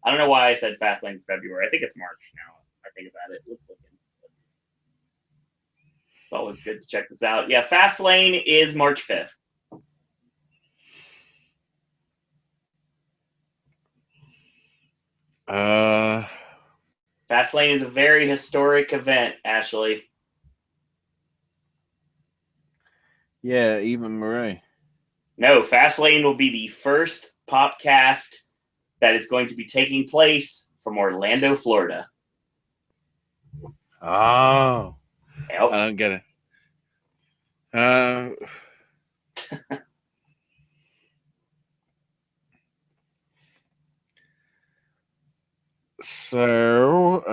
I don't know why I said Fastlane's February. I think it's March now. I think about it. Let's look into it. It's always good to check this out. Yeah, Fastlane is March 5th. Fastlane is a very historic event, Ashley. Yeah, even Marie. No, Fastlane will be the first Popcast that is going to be taking place from Orlando, Florida. Oh. Yep. I don't get it. So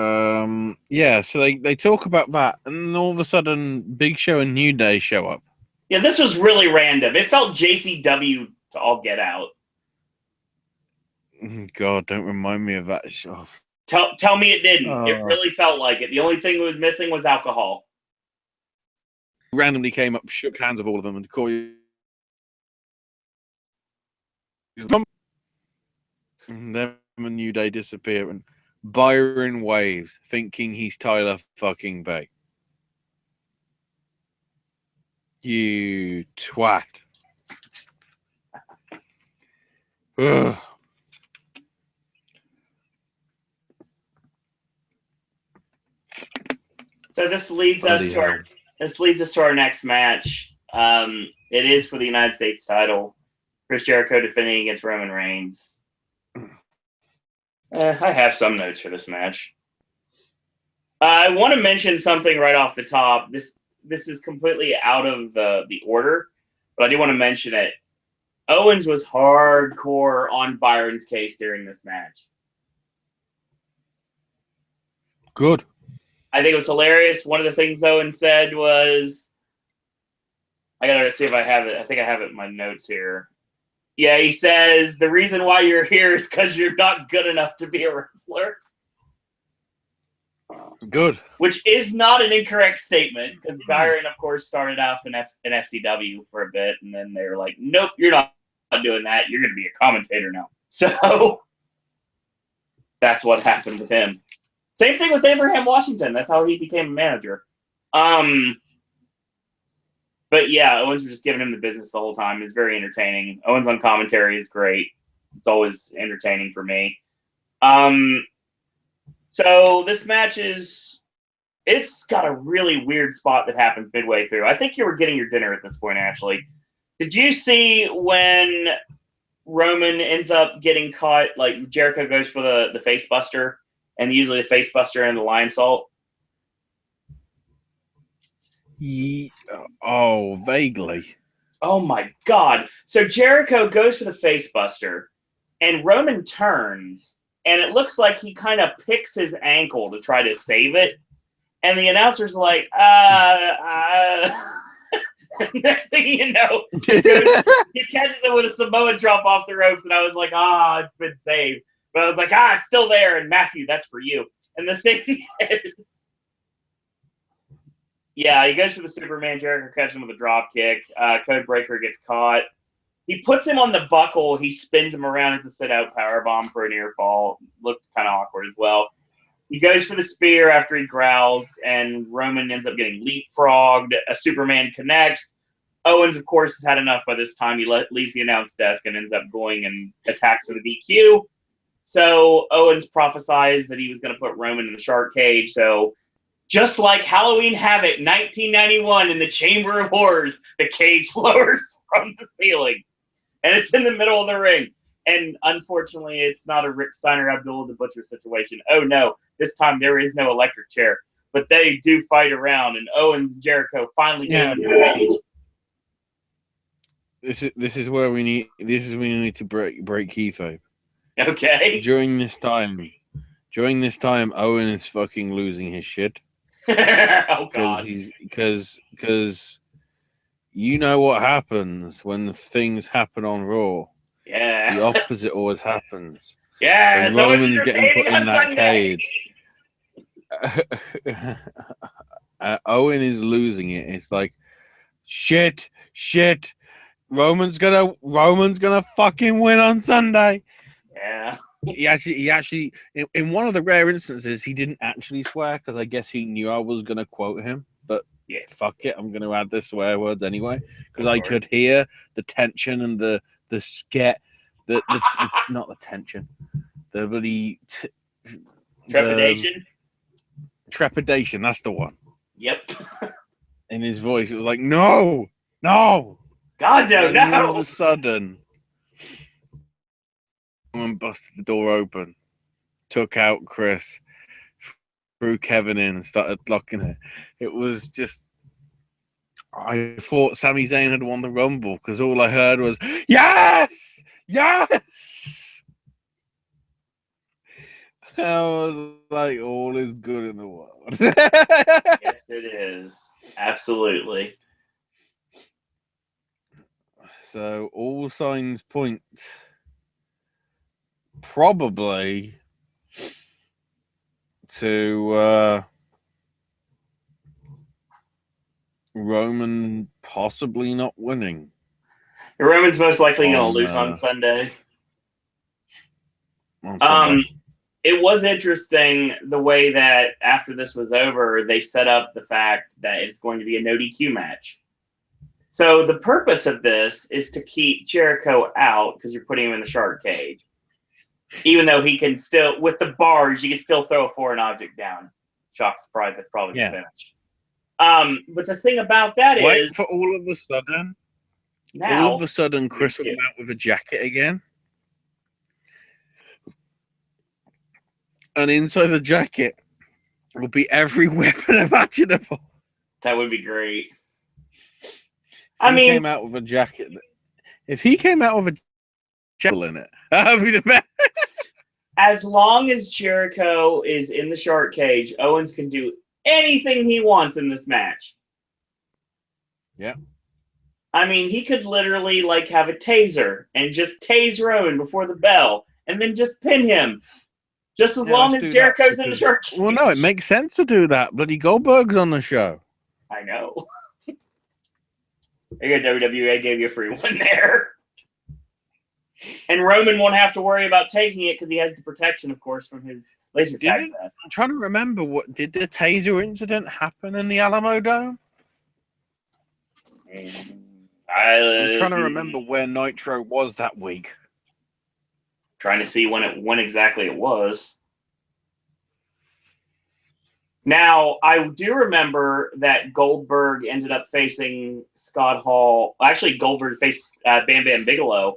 they talk about that, and all of a sudden, Big Show and New Day show up. Yeah, this was really random. It felt JCW to all get out. God, don't remind me of that. Oh. Tell me it didn't. It really felt like it. The only thing that was missing was alcohol. Randomly came up, shook hands with all of them, and Corey. And then a New Day disappear, and Byron waves, thinking he's Tyler fucking Bate. You twat. Ugh. So this leads us to our next match. It is for the United States title. Chris Jericho defending against Roman Reigns. I have some notes for this match. I want to mention something right off the top. This is completely out of the order, but I do want to mention it. Owens was hardcore on Byron's case during this match. Good. I think it was hilarious. One of the things Owens said was, I gotta see if I have it. I think I have it in my notes here. Yeah, he says, the reason why you're here is because you're not good enough to be a wrestler. Good. Which is not an incorrect statement, because Byron, of course, started off in FCW for a bit, and then they were like, nope, you're not doing that. You're going to be a commentator now. So that's what happened with him. Same thing with Abraham Washington. That's how he became a manager. But yeah, Owens was just giving him the business the whole time. It's very entertaining. Owens on commentary is great. It's always entertaining for me. So this match it's got a really weird spot that happens midway through. I think you were getting your dinner at this point, Ashley. Did you see when Roman ends up getting caught, like Jericho goes for the face buster, and usually the face buster and the lion salt? Oh, vaguely. Oh my God. So Jericho goes for the face buster, and Roman turns, and it looks like he kind of picks his ankle to try to save it. And the announcer's like, next thing you know, he catches it with a Samoa drop off the ropes, and I was like, it's been saved. But I was like, it's still there, and Matthew, that's for you. And the thing is, yeah, he goes for the Superman. Jericho catches him with a drop kick. Codebreaker gets caught. He puts him on the buckle. He spins him around as a sit-out powerbomb for a near fall. Looked kind of awkward as well. He goes for the spear after he growls, and Roman ends up getting leapfrogged. A Superman connects. Owens, of course, has had enough by this time. He leaves the announce desk and ends up going and attacks for the DQ. So Owens prophesies that he was going to put Roman in the shark cage. So just like Halloween Havoc 1991 in the Chamber of Horrors, the cage lowers from the ceiling. And it's in the middle of the ring. And unfortunately, it's not a Rick Steiner Abdullah the Butcher situation. Oh no, this time there is no electric chair. But they do fight around, and Owens and Jericho finally get into the cage. This is where we need to break kayfabe. Okay. During this time, Owen is fucking losing his shit. Oh God. Because you know what happens when things happen on Raw. Yeah. The opposite always happens. Yeah. So Roman's getting put in that cage. Owen is losing it. It's like shit. Roman's gonna fucking win on Sunday. Yeah. He actually in one of the rare instances he didn't actually swear, because I guess he knew I was gonna quote him. But yeah, fuck it, I'm gonna add the swear words anyway, because I could hear the tension and the scat, the not the tension, the bloody trepidation. That's the one. Yep. In his voice, it was like no. God no. All of a sudden, someone busted the door open, took out Chris, threw Kevin in, and started locking it. It was just, I thought Sami Zayn had won the Rumble, because all I heard was, yes! I was like, all is good in the world. Yes, it is. Absolutely. So all signs point probably to Roman possibly not winning. Roman's most likely going to lose on Sunday. It was interesting the way that after this was over, they set up the fact that it's going to be a no DQ match. So the purpose of this is to keep Jericho out, because you're putting him in the shark cage. Even though he can still, with the bars, you can still throw a foreign object down. Shock, surprise, that's probably the finish. But the thing about that is, for all of a sudden, Chris will come out with a jacket again. And inside the jacket will be every weapon imaginable. That would be great. If he came out with a jacket in it, that would be the best. As long as Jericho is in the shark cage, Owens can do anything he wants in this match. Yeah. I mean, he could literally have a taser and just tase Roman before the bell and then just pin him. Just as Yeah, long let's as do that, Jericho's in the because- short cage. Well, no, it makes sense to do that. Bloody Goldberg's on the show. I know. There you go, WWE gave you a free one there. And Roman won't have to worry about taking it because he has the protection, of course, from his laser tag vest. I'm trying to remember, what did the taser incident happen in the Alamo Dome? I'm trying to remember where Nitro was that week. Trying to see when exactly it was. Now, I do remember that Goldberg ended up facing Scott Hall. Actually, Goldberg faced Bam Bam Bigelow.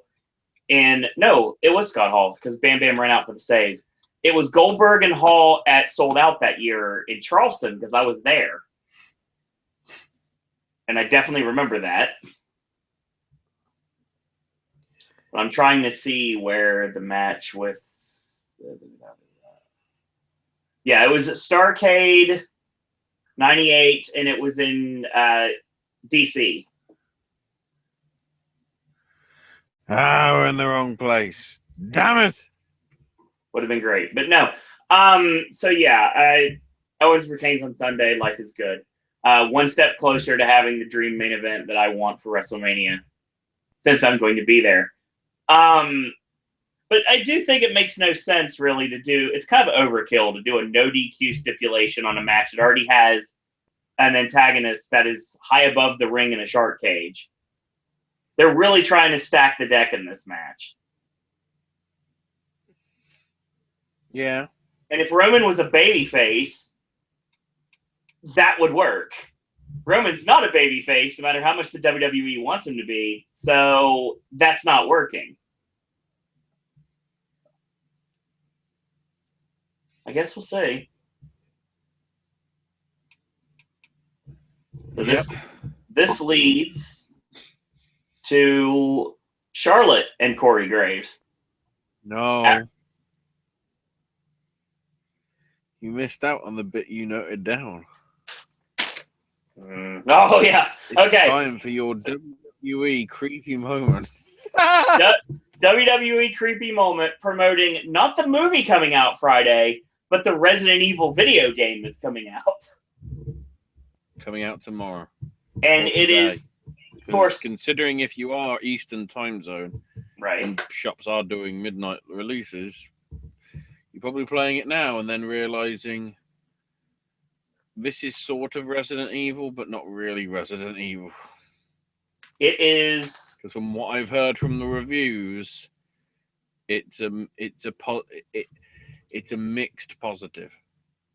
And no, it was Scott Hall because Bam Bam ran out for the save. It was Goldberg and Hall at Sold Out that year in Charleston because I was there. And I definitely remember that. But I'm trying to see where the match with... Yeah, it was at Starrcade 98, and it was in DC. Ah, we're in the wrong place. Damn it! Would have been great. But no. So yeah, Owens retains on Sunday. Life is good. One step closer to having the dream main event that I want for WrestleMania, since I'm going to be there. But I do think it makes no sense, really, to do... It's kind of overkill to do a no DQ stipulation on a match that already has an antagonist that is high above the ring in a shark cage. They're really trying to stack the deck in this match. Yeah. And if Roman was a babyface, that would work. Roman's not a babyface, no matter how much the WWE wants him to be, so that's not working. I guess we'll see. So this leads to Charlotte and Corey Graves. No. You missed out on the bit you noted down. Oh, yeah. It's time for your WWE creepy moments. WWE creepy moment promoting not the movie coming out Friday, but the Resident Evil video game that's coming out. Coming out tomorrow. And it is, of course... Considering if you are Eastern time zone, right, and shops are doing midnight releases, you're probably playing it now and then realizing this is sort of Resident Evil, but not really Resident Evil. It is... Because from what I've heard from the reviews, it's a mixed positive.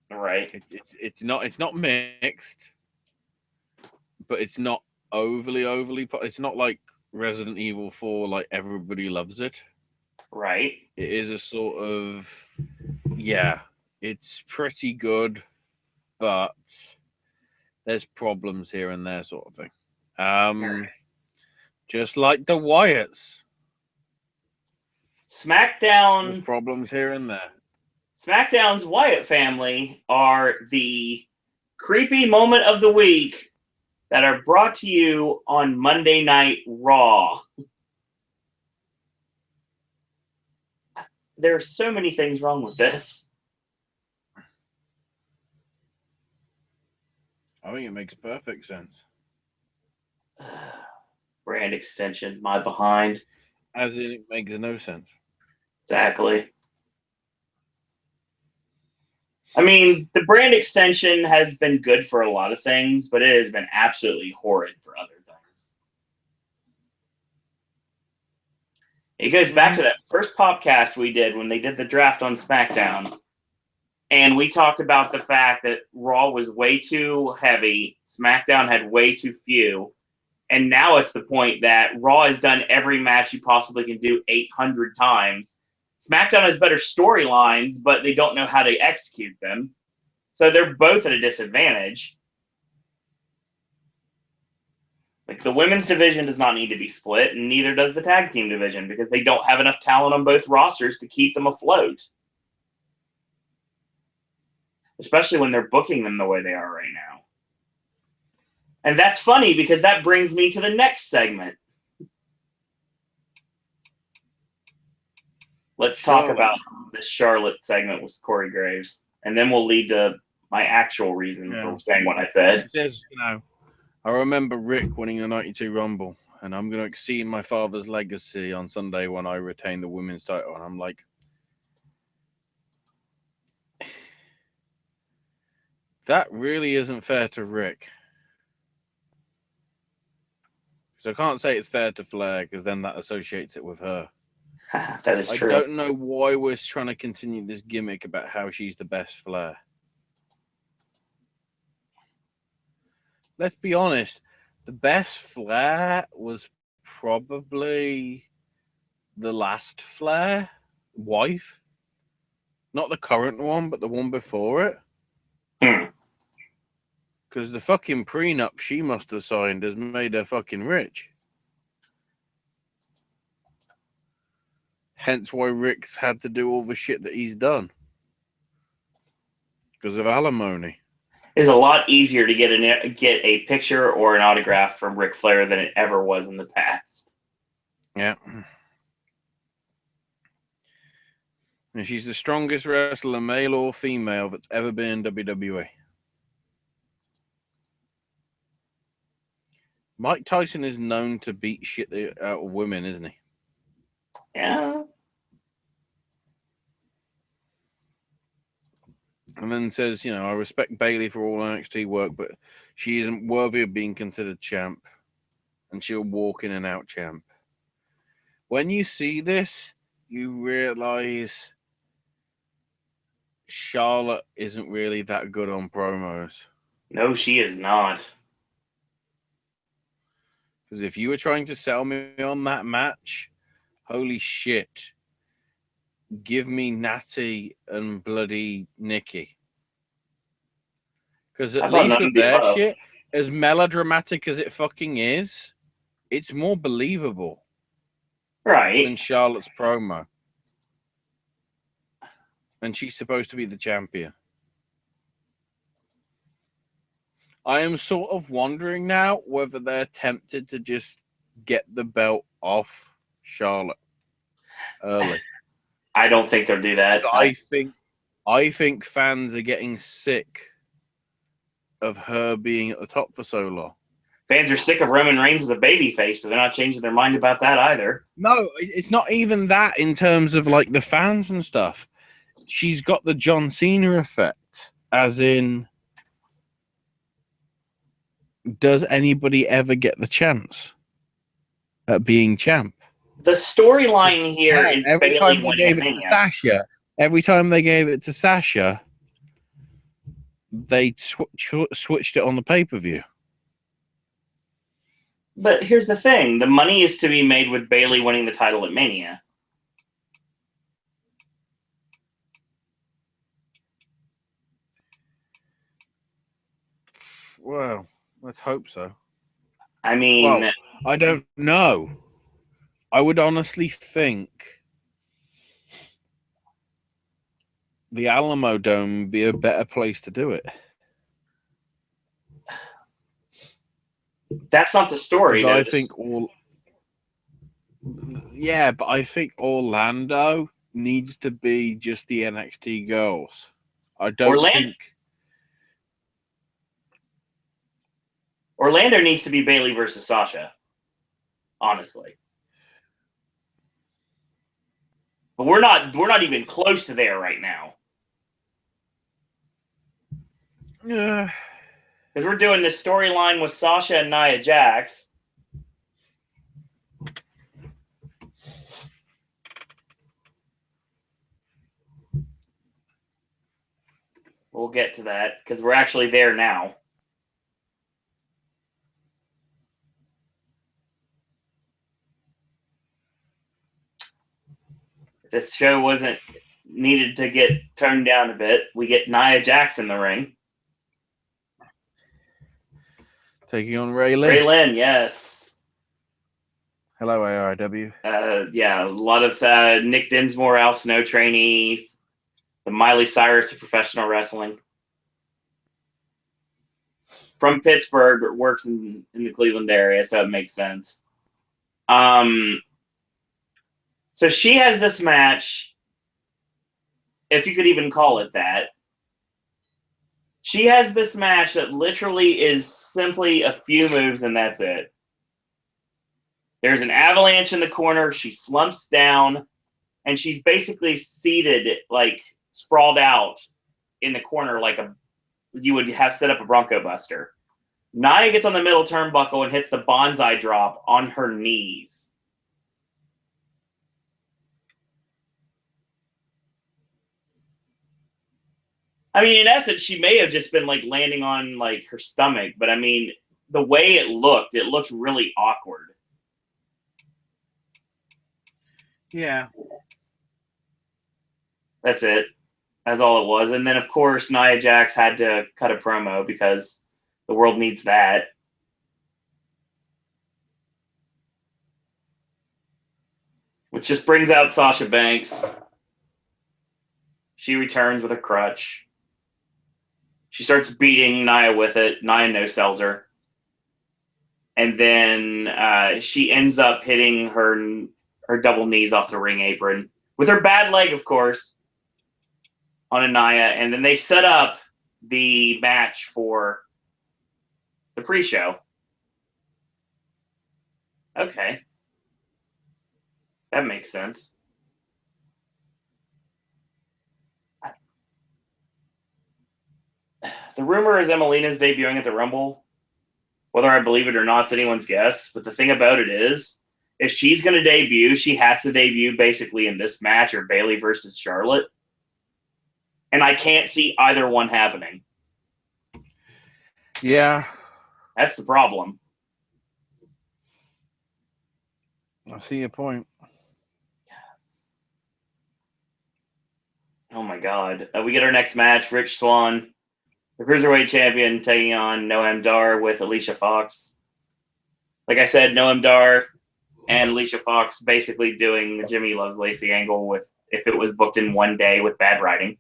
Right. It's not mixed, but it's not overly. It's not like Resident Evil 4, like everybody loves it. Right. It is a sort of, yeah, it's pretty good, but there's problems here and there, sort of thing. Right. Just like the Wyatts. SmackDown. There's problems here and there. SmackDown's Wyatt family are the creepy moment of the week that are brought to you on Monday Night Raw. There are so many things wrong with this. I think it makes perfect sense. Brand extension, my behind. As in, it makes no sense. Exactly. I mean, the brand extension has been good for a lot of things, but it has been absolutely horrid for other things. It goes back to that first podcast we did when they did the draft on SmackDown. And we talked about the fact that Raw was way too heavy, SmackDown had way too few. And now it's the point that Raw has done every match you possibly can do 800 times. SmackDown has better storylines, but they don't know how to execute them. So they're both at a disadvantage. Like, the women's division does not need to be split, and neither does the tag team division, because they don't have enough talent on both rosters to keep them afloat. Especially when they're booking them the way they are right now. And that's funny because that brings me to the next segment. Let's talk Charlotte. about this Charlotte segment with Corey Graves, and then we'll lead to my actual reason for saying what I said. Says, I remember Rick winning the 92 Rumble, and I'm going to exceed my father's legacy on Sunday when I retain the women's title. And I'm like, that really isn't fair to Rick. So I can't say it's fair to Flair because then that associates it with her. That is true. I don't know why we're trying to continue this gimmick about how she's the best Flair. Let's be honest. The best Flair was probably the last Flair wife. Not the current one, but the one before it. Because the fucking prenup she must have signed has made her fucking rich. Hence why Rick's had to do all the shit that he's done. Because of alimony. It's a lot easier to get a picture or an autograph from Ric Flair than it ever was in the past. Yeah. And she's the strongest wrestler, male or female, that's ever been in WWE. Mike Tyson is known to beat shit out of women, isn't he? Yeah. And then says, I respect Bayley for all NXT work, but she isn't worthy of being considered champ. And she'll walk in and out champ. When you see this, you realize Charlotte isn't really that good on promos. No, she is not. Because if you were trying to sell me on that match, holy shit. Give me Natty and bloody Nikki. Because at least with their shit, as melodramatic as it fucking is, it's more believable. Right. Than Charlotte's promo. And she's supposed to be the champion. I am sort of wondering now whether they're tempted to just get the belt off Charlotte early. I don't think they'll do that. I think fans are getting sick of her being at the top for so long. Fans are sick of Roman Reigns as a babyface, but they're not changing their mind about that either. No, it's not even that in terms of like the fans and stuff. She's got the John Cena effect, as in, does anybody ever get the chance at being champ? The storyline here is every Bayley time they gave it to Sasha. Every time they gave it to Sasha, they switched it on the pay-per-view. But here's the thing: the money is to be made with Bayley winning the title at Mania. Well, let's hope so. I mean, I don't know. I would honestly think the Alamo Dome would be a better place to do it. That's not the story. I think yeah, but I think Orlando needs to be just the NXT girls. I don't think Orlando needs to be Bayley versus Sasha. Honestly. But we're not even close to there right now. Yeah. Because we're doing this storyline with Sasha and Nia Jax. We'll get to that because we're actually there now. If this show wasn't needed to get turned down a bit, we get Nia Jax in the ring. Taking on Ray Lynn. Ray Lynn, yes. Hello, AIW. Yeah, a lot of Nick Dinsmore, Al Snow trainee, the Miley Cyrus of professional wrestling. From Pittsburgh, but works in the Cleveland area, so it makes sense. So she has this match, if you could even call it that. She has this match that literally is simply a few moves and that's it. There's an avalanche in the corner. She slumps down, and she's basically seated, like sprawled out in the corner, like you would have set up a Bronco Buster. Nia gets on the middle turnbuckle and hits the bonsai drop on her knees. I mean, in essence, she may have just been like landing on like her stomach, but I mean, the way it looked really awkward. Yeah. That's it. That's all it was. And then, of course, Nia Jax had to cut a promo because the world needs that. Which just brings out Sasha Banks. She returns with a crutch. She starts beating Nia with it. Nia no-sells her. And then she ends up hitting her double knees off the ring apron. With her bad leg, of course, on a Nia. And then they set up the match for the pre-show. Okay. That makes sense. The rumor is Emelina's debuting at the Rumble. Whether I believe it or not is anyone's guess. But the thing about it is, if she's going to debut, she has to debut basically in this match or Bayley versus Charlotte. And I can't see either one happening. Yeah. That's the problem. I see your point. Oh my God. We get our next match, Rich Swann, the Cruiserweight Champion, taking on Noam Dar with Alicia Fox. Like I said, Noam Dar and Alicia Fox basically doing the Jimmy Loves Lacey angle with if it was booked in one day with bad writing.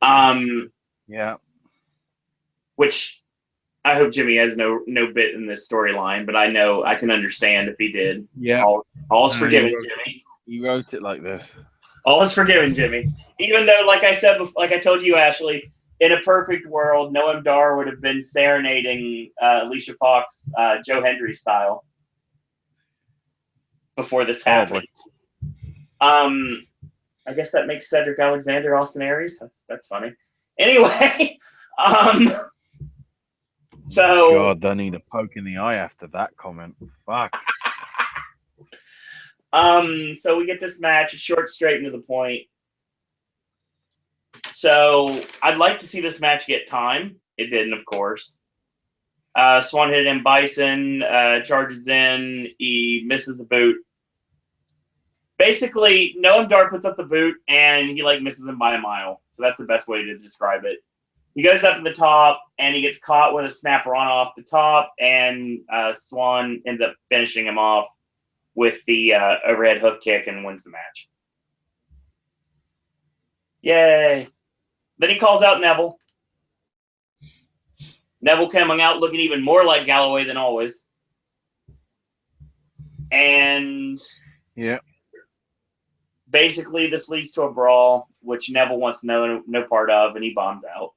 Yeah. Which I hope Jimmy has no bit in this storyline, but I know I can understand if he did. Yeah. All's forgiven, Jimmy. You wrote it like this. All is forgiven, Jimmy. Even though, like I said, like I told you, Ashley, in a perfect world, Noam Dar would have been serenading Alicia Fox, Joe Hendry style, before this happened. I guess that makes Cedric Alexander Austin Aries. That's funny. Anyway, so God, they need a poke in the eye after that comment. Fuck. So we get this match, short, straight, and to the point. So I'd like to see this match get time. It didn't, of course. Swan hit him. Bison charges in. He misses the boot. Basically, Noam Dar puts up the boot, and he misses him by a mile. So that's the best way to describe it. He goes up to the top, and he gets caught with a snapper on off the top, and Swan ends up finishing him off with the overhead hook kick and wins the match. Yay. Then he calls out Neville. Neville coming out looking even more like Galloway than always. And yeah, basically this leads to a brawl, which Neville wants no part of, and he bombs out.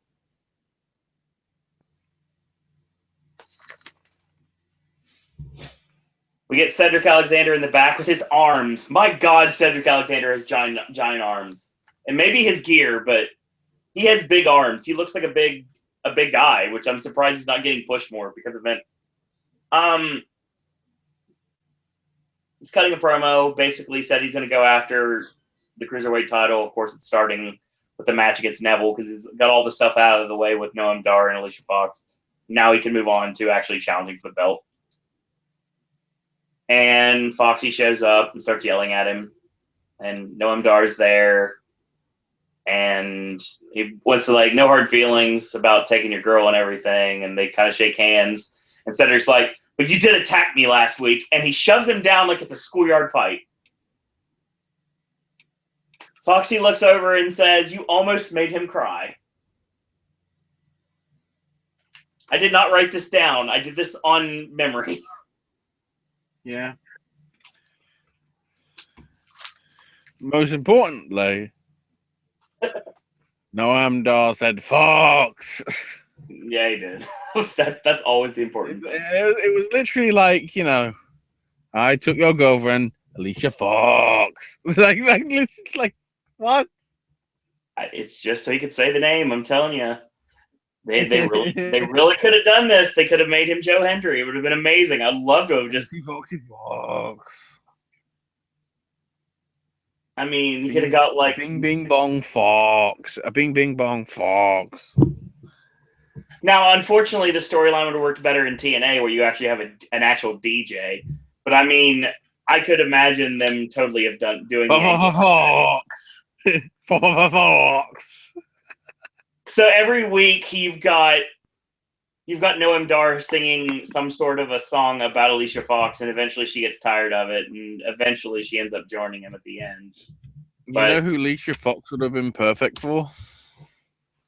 We get Cedric Alexander in the back with his arms. My God, Cedric Alexander has giant arms. And maybe his gear, but he has big arms. He looks like a big guy, which I'm surprised he's not getting pushed more because of Vince. He's cutting a promo, basically said he's going to go after the Cruiserweight title. Of course, it's starting with the match against Neville because he's got all the stuff out of the way with Noam Dar and Alicia Fox. Now he can move on to actually challenging for the belt. And Foxy shows up and starts yelling at him. And Noam Dar's there. And he was like, no hard feelings about taking your girl and everything. And they kind of shake hands. And Cedric's like, but you did attack me last week. And he shoves him down like it's a schoolyard fight. Foxy looks over and says, you almost made him cry. I did not write this down. I did this on memory. Yeah. Most importantly, Noam Dar said Fox. Yeah, he did. That's always the important thing. It was literally like, I took your girlfriend, Alicia Fox. like what? It's just so he could say the name. I'm telling you, they really could have done this. They could have made him Joe Hendry. It would have been amazing. I'd love to have just. Foxy Fox. I mean, he could have got like Bing Bing Bong Fox. A Bing Bing Bong Fox. Now, unfortunately, the storyline would have worked better in TNA where you actually have an actual DJ. But I mean, I could imagine them totally have doing Fox. Fox. So every week you've got Noam Dar singing some sort of a song about Alicia Fox, and eventually she gets tired of it, and eventually she ends up joining him at the end. You know who Alicia Fox would have been perfect for?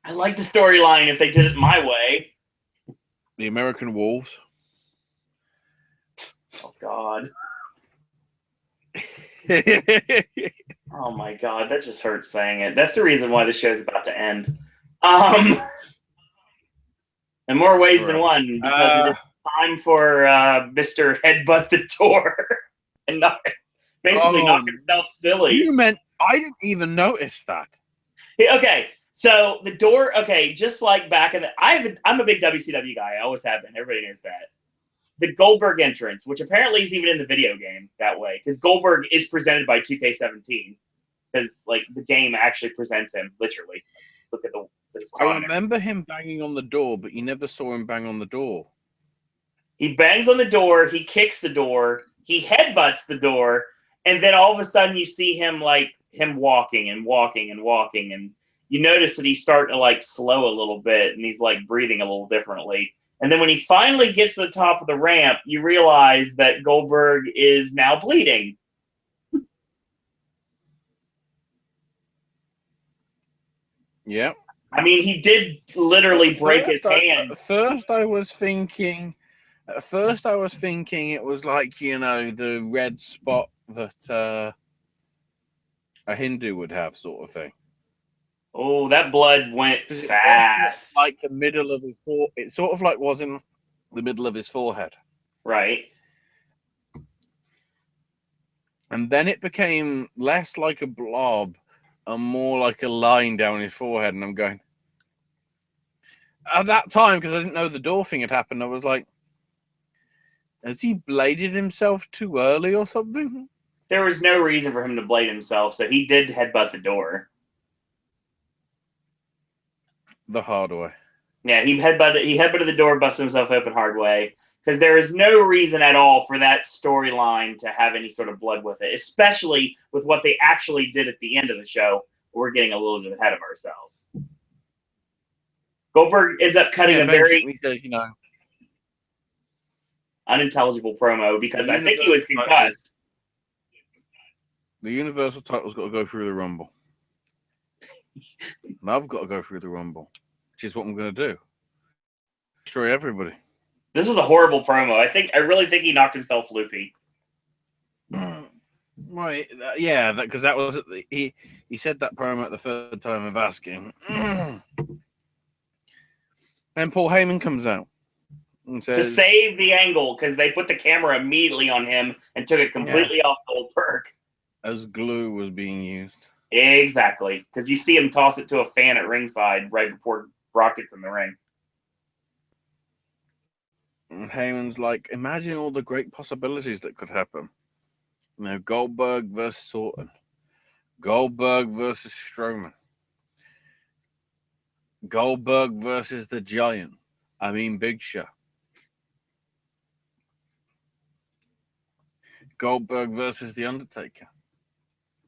I like the storyline if they did it my way. The American Wolves. Oh, God. Oh, my God. That just hurts saying it. That's the reason why the show's about to end. In more ways than one, because it is time for Mr. Headbutt the Door and basically knock himself silly. You meant I didn't even notice that. Okay, so the door. Okay, just like back in the, I'm a big WCW guy. I always have been. Everybody knows that. The Goldberg entrance, which apparently is even in the video game that way, because Goldberg is presented by 2K17, because like the game actually presents him literally. Look at the. I remember him banging on the door, but you never saw him bang on the door. He bangs on the door, he kicks the door, he headbutts the door, and then all of a sudden you see him walking and walking and walking, and you notice that he's starting to like slow a little bit, and he's like breathing a little differently. And then when he finally gets to the top of the ramp, you realize that Goldberg is now bleeding. Yeah. I mean, he did literally break his hand. At first I was thinking it was like, the red spot that a Hindu would have, sort of thing. Oh, that blood went fast. Like the middle of his forehead. It sort of like was in the middle of his forehead. Right. And then it became less like a blob and more like a line down his forehead. And I'm going, at that time, because I didn't know the door thing had happened, I was like, has he bladed himself too early or something? There was no reason for him to blade himself, so he did headbutt the door. The hard way. Yeah, he headbutted the door, busted himself open hard way. Because there is no reason at all for that storyline to have any sort of blood with it, especially with what they actually did at the end of the show. We're getting a little bit ahead of ourselves. Goldberg ends up cutting a very unintelligible promo because I think he was concussed. The Universal title's got to go through the Rumble. And I've got to go through the Rumble, which is what I'm going to do. Destroy everybody. This was a horrible promo. I really think he knocked himself loopy. Right, yeah, because that was he said that promo at the third time of asking. And Paul Heyman comes out and says, to save the angle, because they put the camera immediately on him and took it completely off Goldberg. As glue was being used. Exactly, because you see him toss it to a fan at ringside right before Brock gets in the ring. And Heyman's like, imagine all the great possibilities that could happen. Goldberg versus Orton. Goldberg versus Strowman. Goldberg versus the Giant. Big Show. Goldberg versus The Undertaker.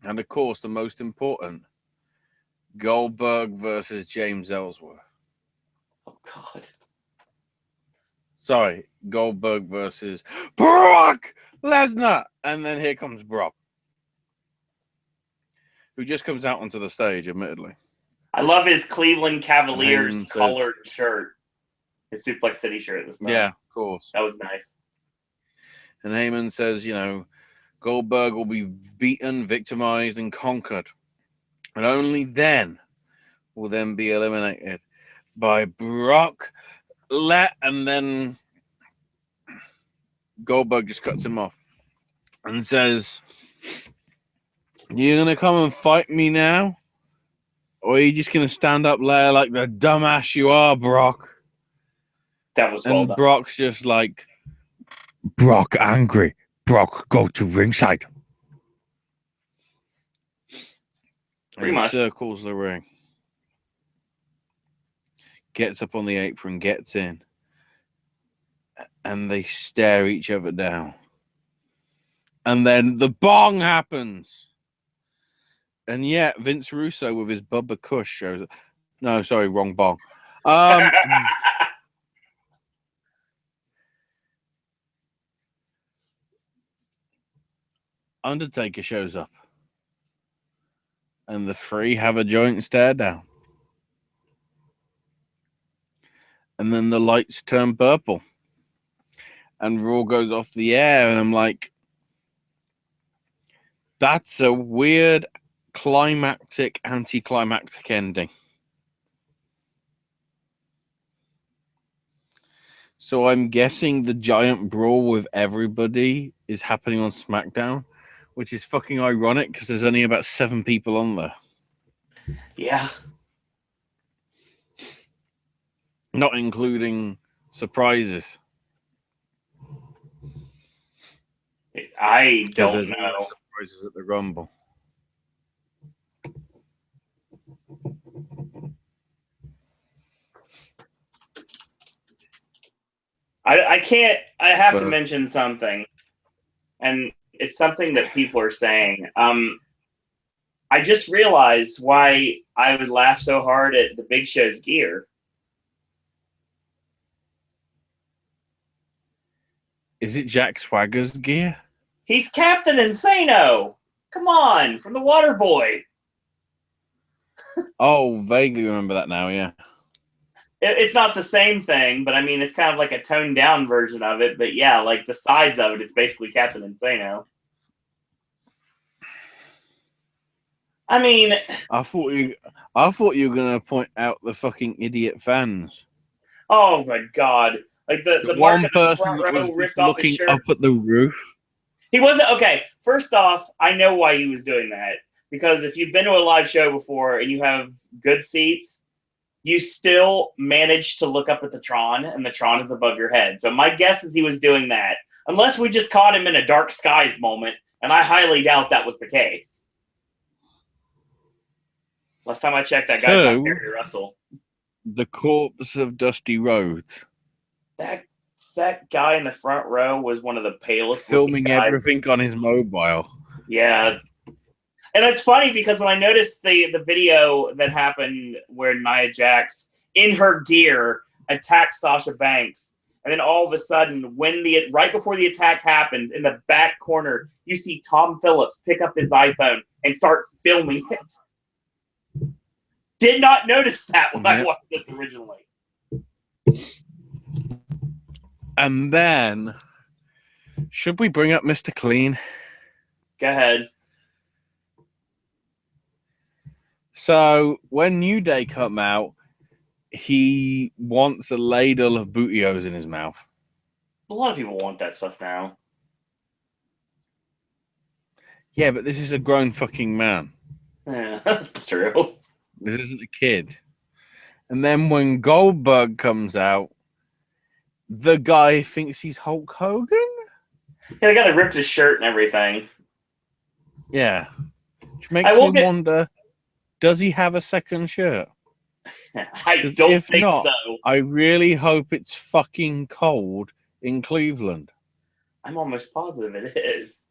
And of course, the most important, Goldberg versus James Ellsworth. Oh, God. Sorry, Goldberg versus Brock Lesnar. And then here comes Brock, who just comes out onto the stage, admittedly. I love his Cleveland Cavaliers colored shirt. His Suplex City shirt this time. Yeah, of course. That was nice. And Heyman says, Goldberg will be beaten, victimized, and conquered. And only then will then be eliminated by Brock. And then Goldberg just cuts him off and says, "You're going to come and fight me now? Or are you just going to stand up there like the dumbass you are, Brock?" That was well done. Brock's just like, "Brock angry. Brock, go to ringside." Pretty and much. Circles the ring. Gets up on the apron, gets in. And they stare each other down. And then the bong happens. And yet, Vince Russo with his Bubba Kush shows up. No, sorry, wrong bong. Undertaker shows up. And the three have a joint stare down. And then the lights turn purple. And Raw goes off the air. And I'm like, that's a weird climactic, anticlimactic ending. So I'm guessing the giant brawl with everybody is happening on SmackDown, which is fucking ironic because there's only about 7 people on there. Yeah. Not including surprises. I don't there's know. Surprises at the Rumble. I can't. I have to mention something, and it's something that people are saying. I just realized why I would laugh so hard at the Big Show's gear. Is it Jack Swagger's gear? He's Captain Insano. Come on, from the Waterboy. Oh, vaguely remember that now, yeah. It's not the same thing, but I mean, it's kind of like a toned down version of it. But yeah, like the sides of it, it's basically Captain Insano. I mean, I thought you were gonna point out the fucking idiot fans. Oh my god! Like the one Mark person that was ripped just off his looking shirt. up at the roof. He wasn't okay. First off, I know why he was doing that, because if you've been to a live show before and you have good seats, you still manage to look up at the Tron, and the Tron is above your head. So my guess is he was doing that, unless we just caught him in a dark skies moment, and I highly doubt that was the case. Last time I checked, that guy's not Terry Russell. The corpse of Dusty Rhodes. That guy in the front row was one of the palest filming guys. Everything on his mobile. Yeah. And it's funny because when I noticed the video that happened where Nia Jax, in her gear, attacked Sasha Banks, and then all of a sudden, right before the attack happens, in the back corner, you see Tom Phillips pick up his iPhone and start filming it. Did not notice that when I watched this originally. And then, should we bring up Mr. Clean? Go ahead. So, when New Day come out, he wants a ladle of Bootios in his mouth. A lot of people want that stuff now. Yeah, but this is a grown fucking man. Yeah, that's true. This isn't a kid. And then when Goldberg comes out, the guy thinks he's Hulk Hogan? Yeah, the guy that ripped his shirt and everything. Yeah. Which makes me wonder, does he have a second shirt? I don't think so. I really hope it's fucking cold in Cleveland. I'm almost positive it is.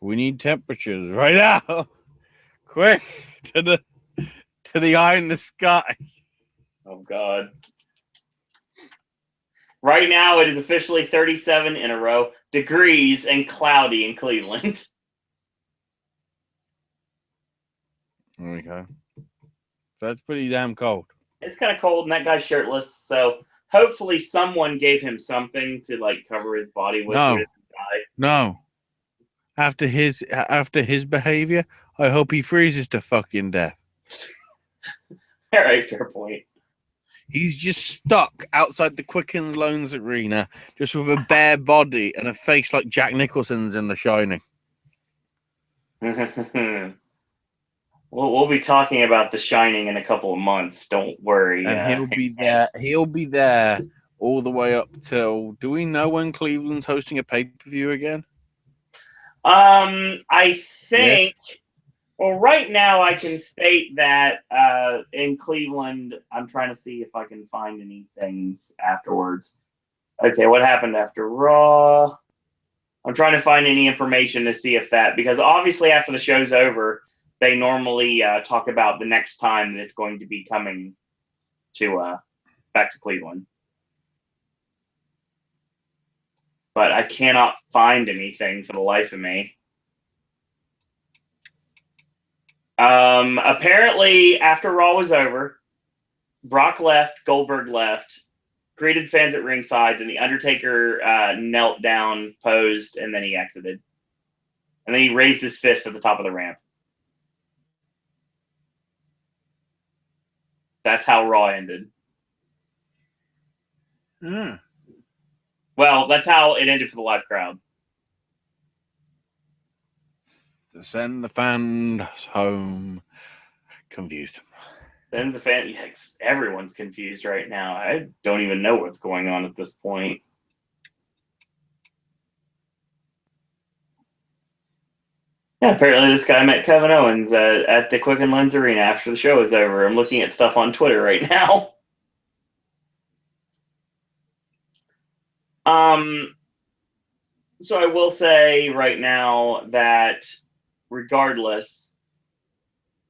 We need temperatures right now. Quick to the eye in the sky. Oh God. Right now it is officially 37 in a row degrees and cloudy in Cleveland. There we go. So that's pretty damn cold. It's kind of cold and that guy's shirtless, so hopefully someone gave him something to like cover his body with. No. No. After his behavior, I hope he freezes to fucking death. All right, fair point. He's just stuck outside the Quicken Loans Arena, just with a bare body and a face like Jack Nicholson's in The Shining. We'll be talking about The Shining in a couple of months. Don't worry. And he'll be there. He'll be there all the way up till. Do we know when Cleveland's hosting a pay-per-view again? I think. Yes. Well, right now I can state that in Cleveland, I'm trying to see if I can find any things afterwards. Okay, what happened after Raw? I'm trying to find any information to see if that, because obviously after the show's over, they normally talk about the next time that it's going to be coming to back to Cleveland. But I cannot find anything for the life of me. Apparently, after Raw was over, Brock left, Goldberg left, greeted fans at ringside, then The Undertaker knelt down, posed, and then he exited. And then he raised his fist at the top of the ramp. That's how Raw ended. Well, that's how it ended for the live crowd. To send the fans home confused. Send the fans. Yes, everyone's confused right now. I don't even know what's going on at this point. Yeah, apparently this guy met Kevin Owens at the Quicken Loans Arena after the show was over. I'm looking at stuff on Twitter right now. So I will say right now that regardless,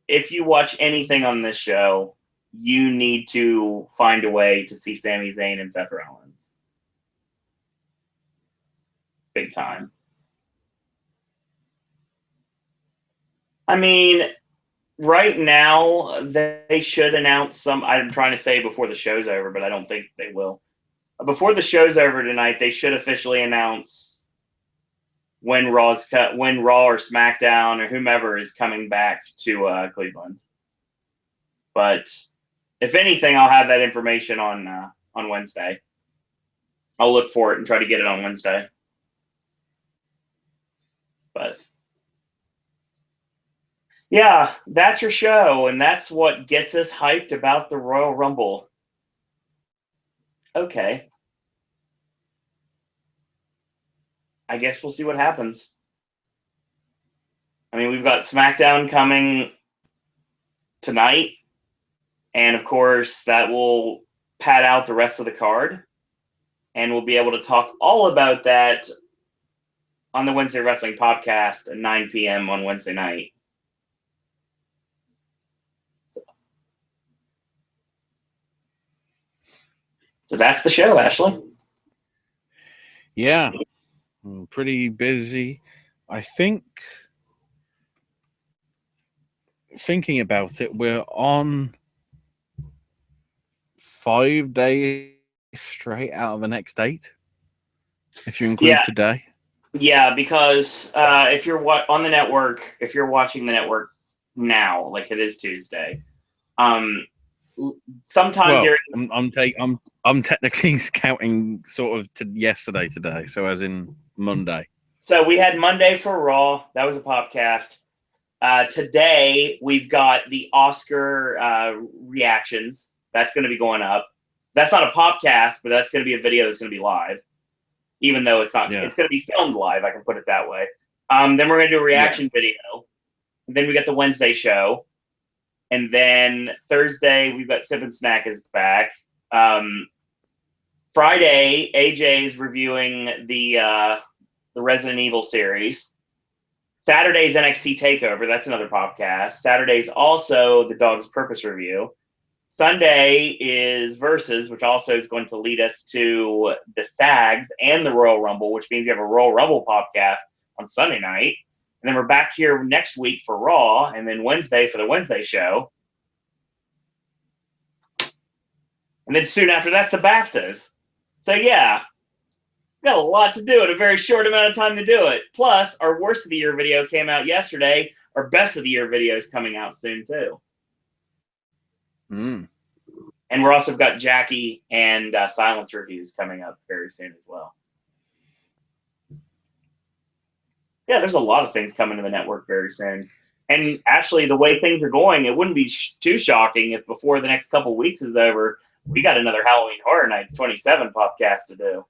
if you watch anything on this show, you need to find a way to see Sami Zayn and Seth Rollins. Big time. I mean, right now, they should announce some. I'm trying to say before the show's over, but I don't think they will. Before the show's over tonight, they should officially announce when Raw or SmackDown or whomever is coming back to Cleveland. But if anything, I'll have that information on Wednesday. I'll look for it and try to get it on Wednesday. But yeah, that's your show, and that's what gets us hyped about the Royal Rumble. Okay. I guess we'll see what happens. I mean, we've got SmackDown coming tonight, and of course, that will pad out the rest of the card, and we'll be able to talk all about that on the Wednesday Wrestling Podcast at 9 p.m. on Wednesday night. So that's the show, Ashley. Yeah, I'm pretty busy. I think, thinking about it, we're on 5 days straight out of the next 8, if you include today. Yeah, because if you're on the network, if you're watching the network now, like it is Tuesday, sometime during. I'm technically counting sort of to yesterday today, so as in Monday. So we had Monday for Raw. That was a podcast. Today we've got the Oscar reactions. That's going to be going up. That's not a podcast, but that's going to be a video that's going to be live. Even though it's not, It's going to be filmed live. I can put it that way. Then we're going to do a reaction video. And then we got the Wednesday show. And then Thursday, we've got Sip and Snack is back. Friday, AJ is reviewing the Resident Evil series. Saturday's NXT TakeOver. That's another podcast. Saturday's also the Dog's Purpose review. Sunday is Versus, which also is going to lead us to the SAGs and the Royal Rumble, which means we have a Royal Rumble podcast on Sunday night. And then we're back here next week for Raw, and then Wednesday for the Wednesday show. And then soon after that's the BAFTAs. So yeah, got a lot to do in a very short amount of time to do it. Plus, our worst of the year video came out yesterday. Our best of the year video is coming out soon too. Mm. And we're also got Jackie and Silence reviews coming up very soon as well. Yeah, there's a lot of things coming to the network very soon. And actually, the way things are going, it wouldn't be too shocking if before the next couple weeks is over, we got another Halloween Horror Nights 27 podcast to do.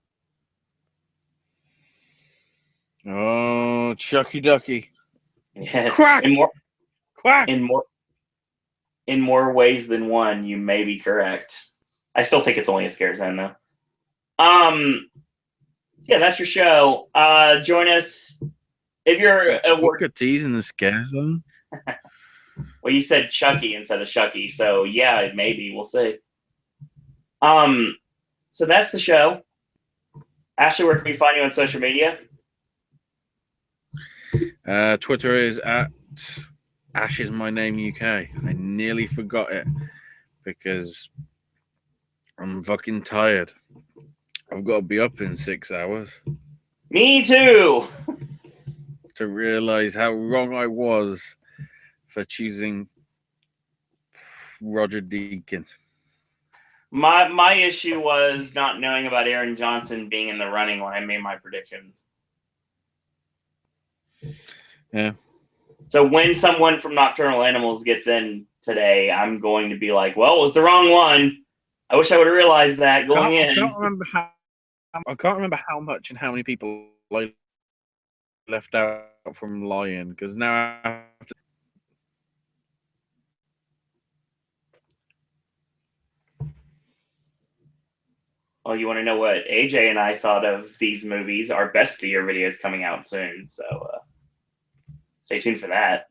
Oh, Chucky Ducky. Yeah. Quack! Quack! In more ways than one, you may be correct. I still think it's only a scare zone, though. Yeah, that's your show. Join us if you're a Booker T's in the scare zone. Well, you said Chucky instead of Shucky, so yeah, maybe we'll see. So that's the show. Ashley, where can we find you on social media? Twitter is at Ash is my name UK. I nearly forgot it because I'm fucking tired. I've got to be up in 6 hours. Me too. To realize how wrong I was for choosing Roger Deakins. My issue was not knowing about Aaron Johnson being in the running when I made my predictions. Yeah. So when someone from Nocturnal Animals gets in today, I'm going to be like, well, it was the wrong one. I wish I would have realized that going in. I can't remember how much and how many people I left out from Lion because now I have to. Well, you want to know what AJ and I thought of these movies? Our best of the year video is coming out soon, so stay tuned for that.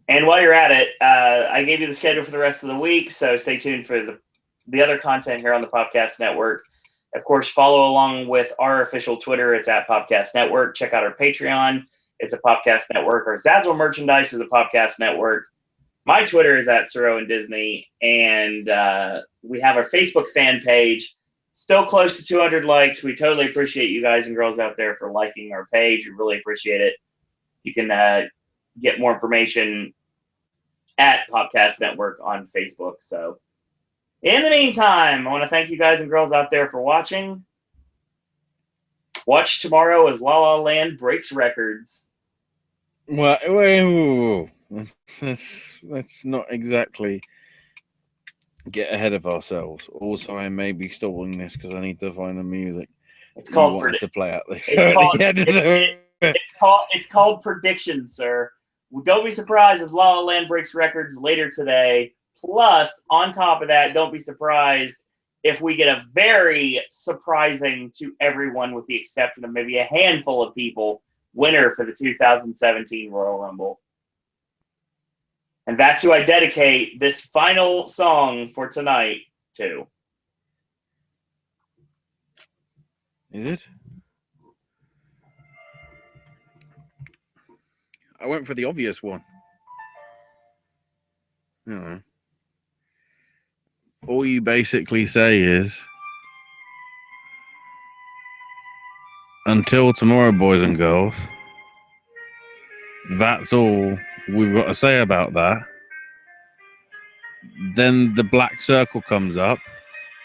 And while you're at it, I gave you the schedule for the rest of the week, so stay tuned for the other content here on the Popcast Network. Of course, follow along with our official Twitter. It's at Popcast Network. Check out our Patreon. It's a Popcast Network. Our Zazzle merchandise is a Popcast Network. My Twitter is at Suro and Disney. And we have our Facebook fan page. Still close to 200 likes. We totally appreciate you guys and girls out there for liking our page. We really appreciate it. You can get more information at Popcast Network on Facebook. So in the meantime, I want to thank you guys and girls out there for watching. Watch tomorrow as La La Land breaks records. Well, let's not exactly get ahead of ourselves. Also, I may be stalling this because I need to find the music. It's called to play out this. It's called prediction, sir. Don't be surprised if La La Land breaks records later today. Plus, on top of that, don't be surprised if we get a very surprising to everyone, with the exception of maybe a handful of people, winner for the 2017 Royal Rumble. And that's who I dedicate this final song for tonight to. Is it? I went for the obvious one. All you basically say is, until tomorrow, boys and girls. That's all we've got to say about that. Then the black circle comes up,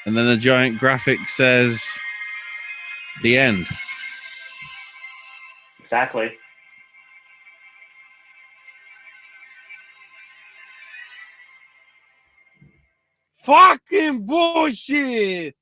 and then a giant graphic says, the end. Exactly. Fucking bullshit!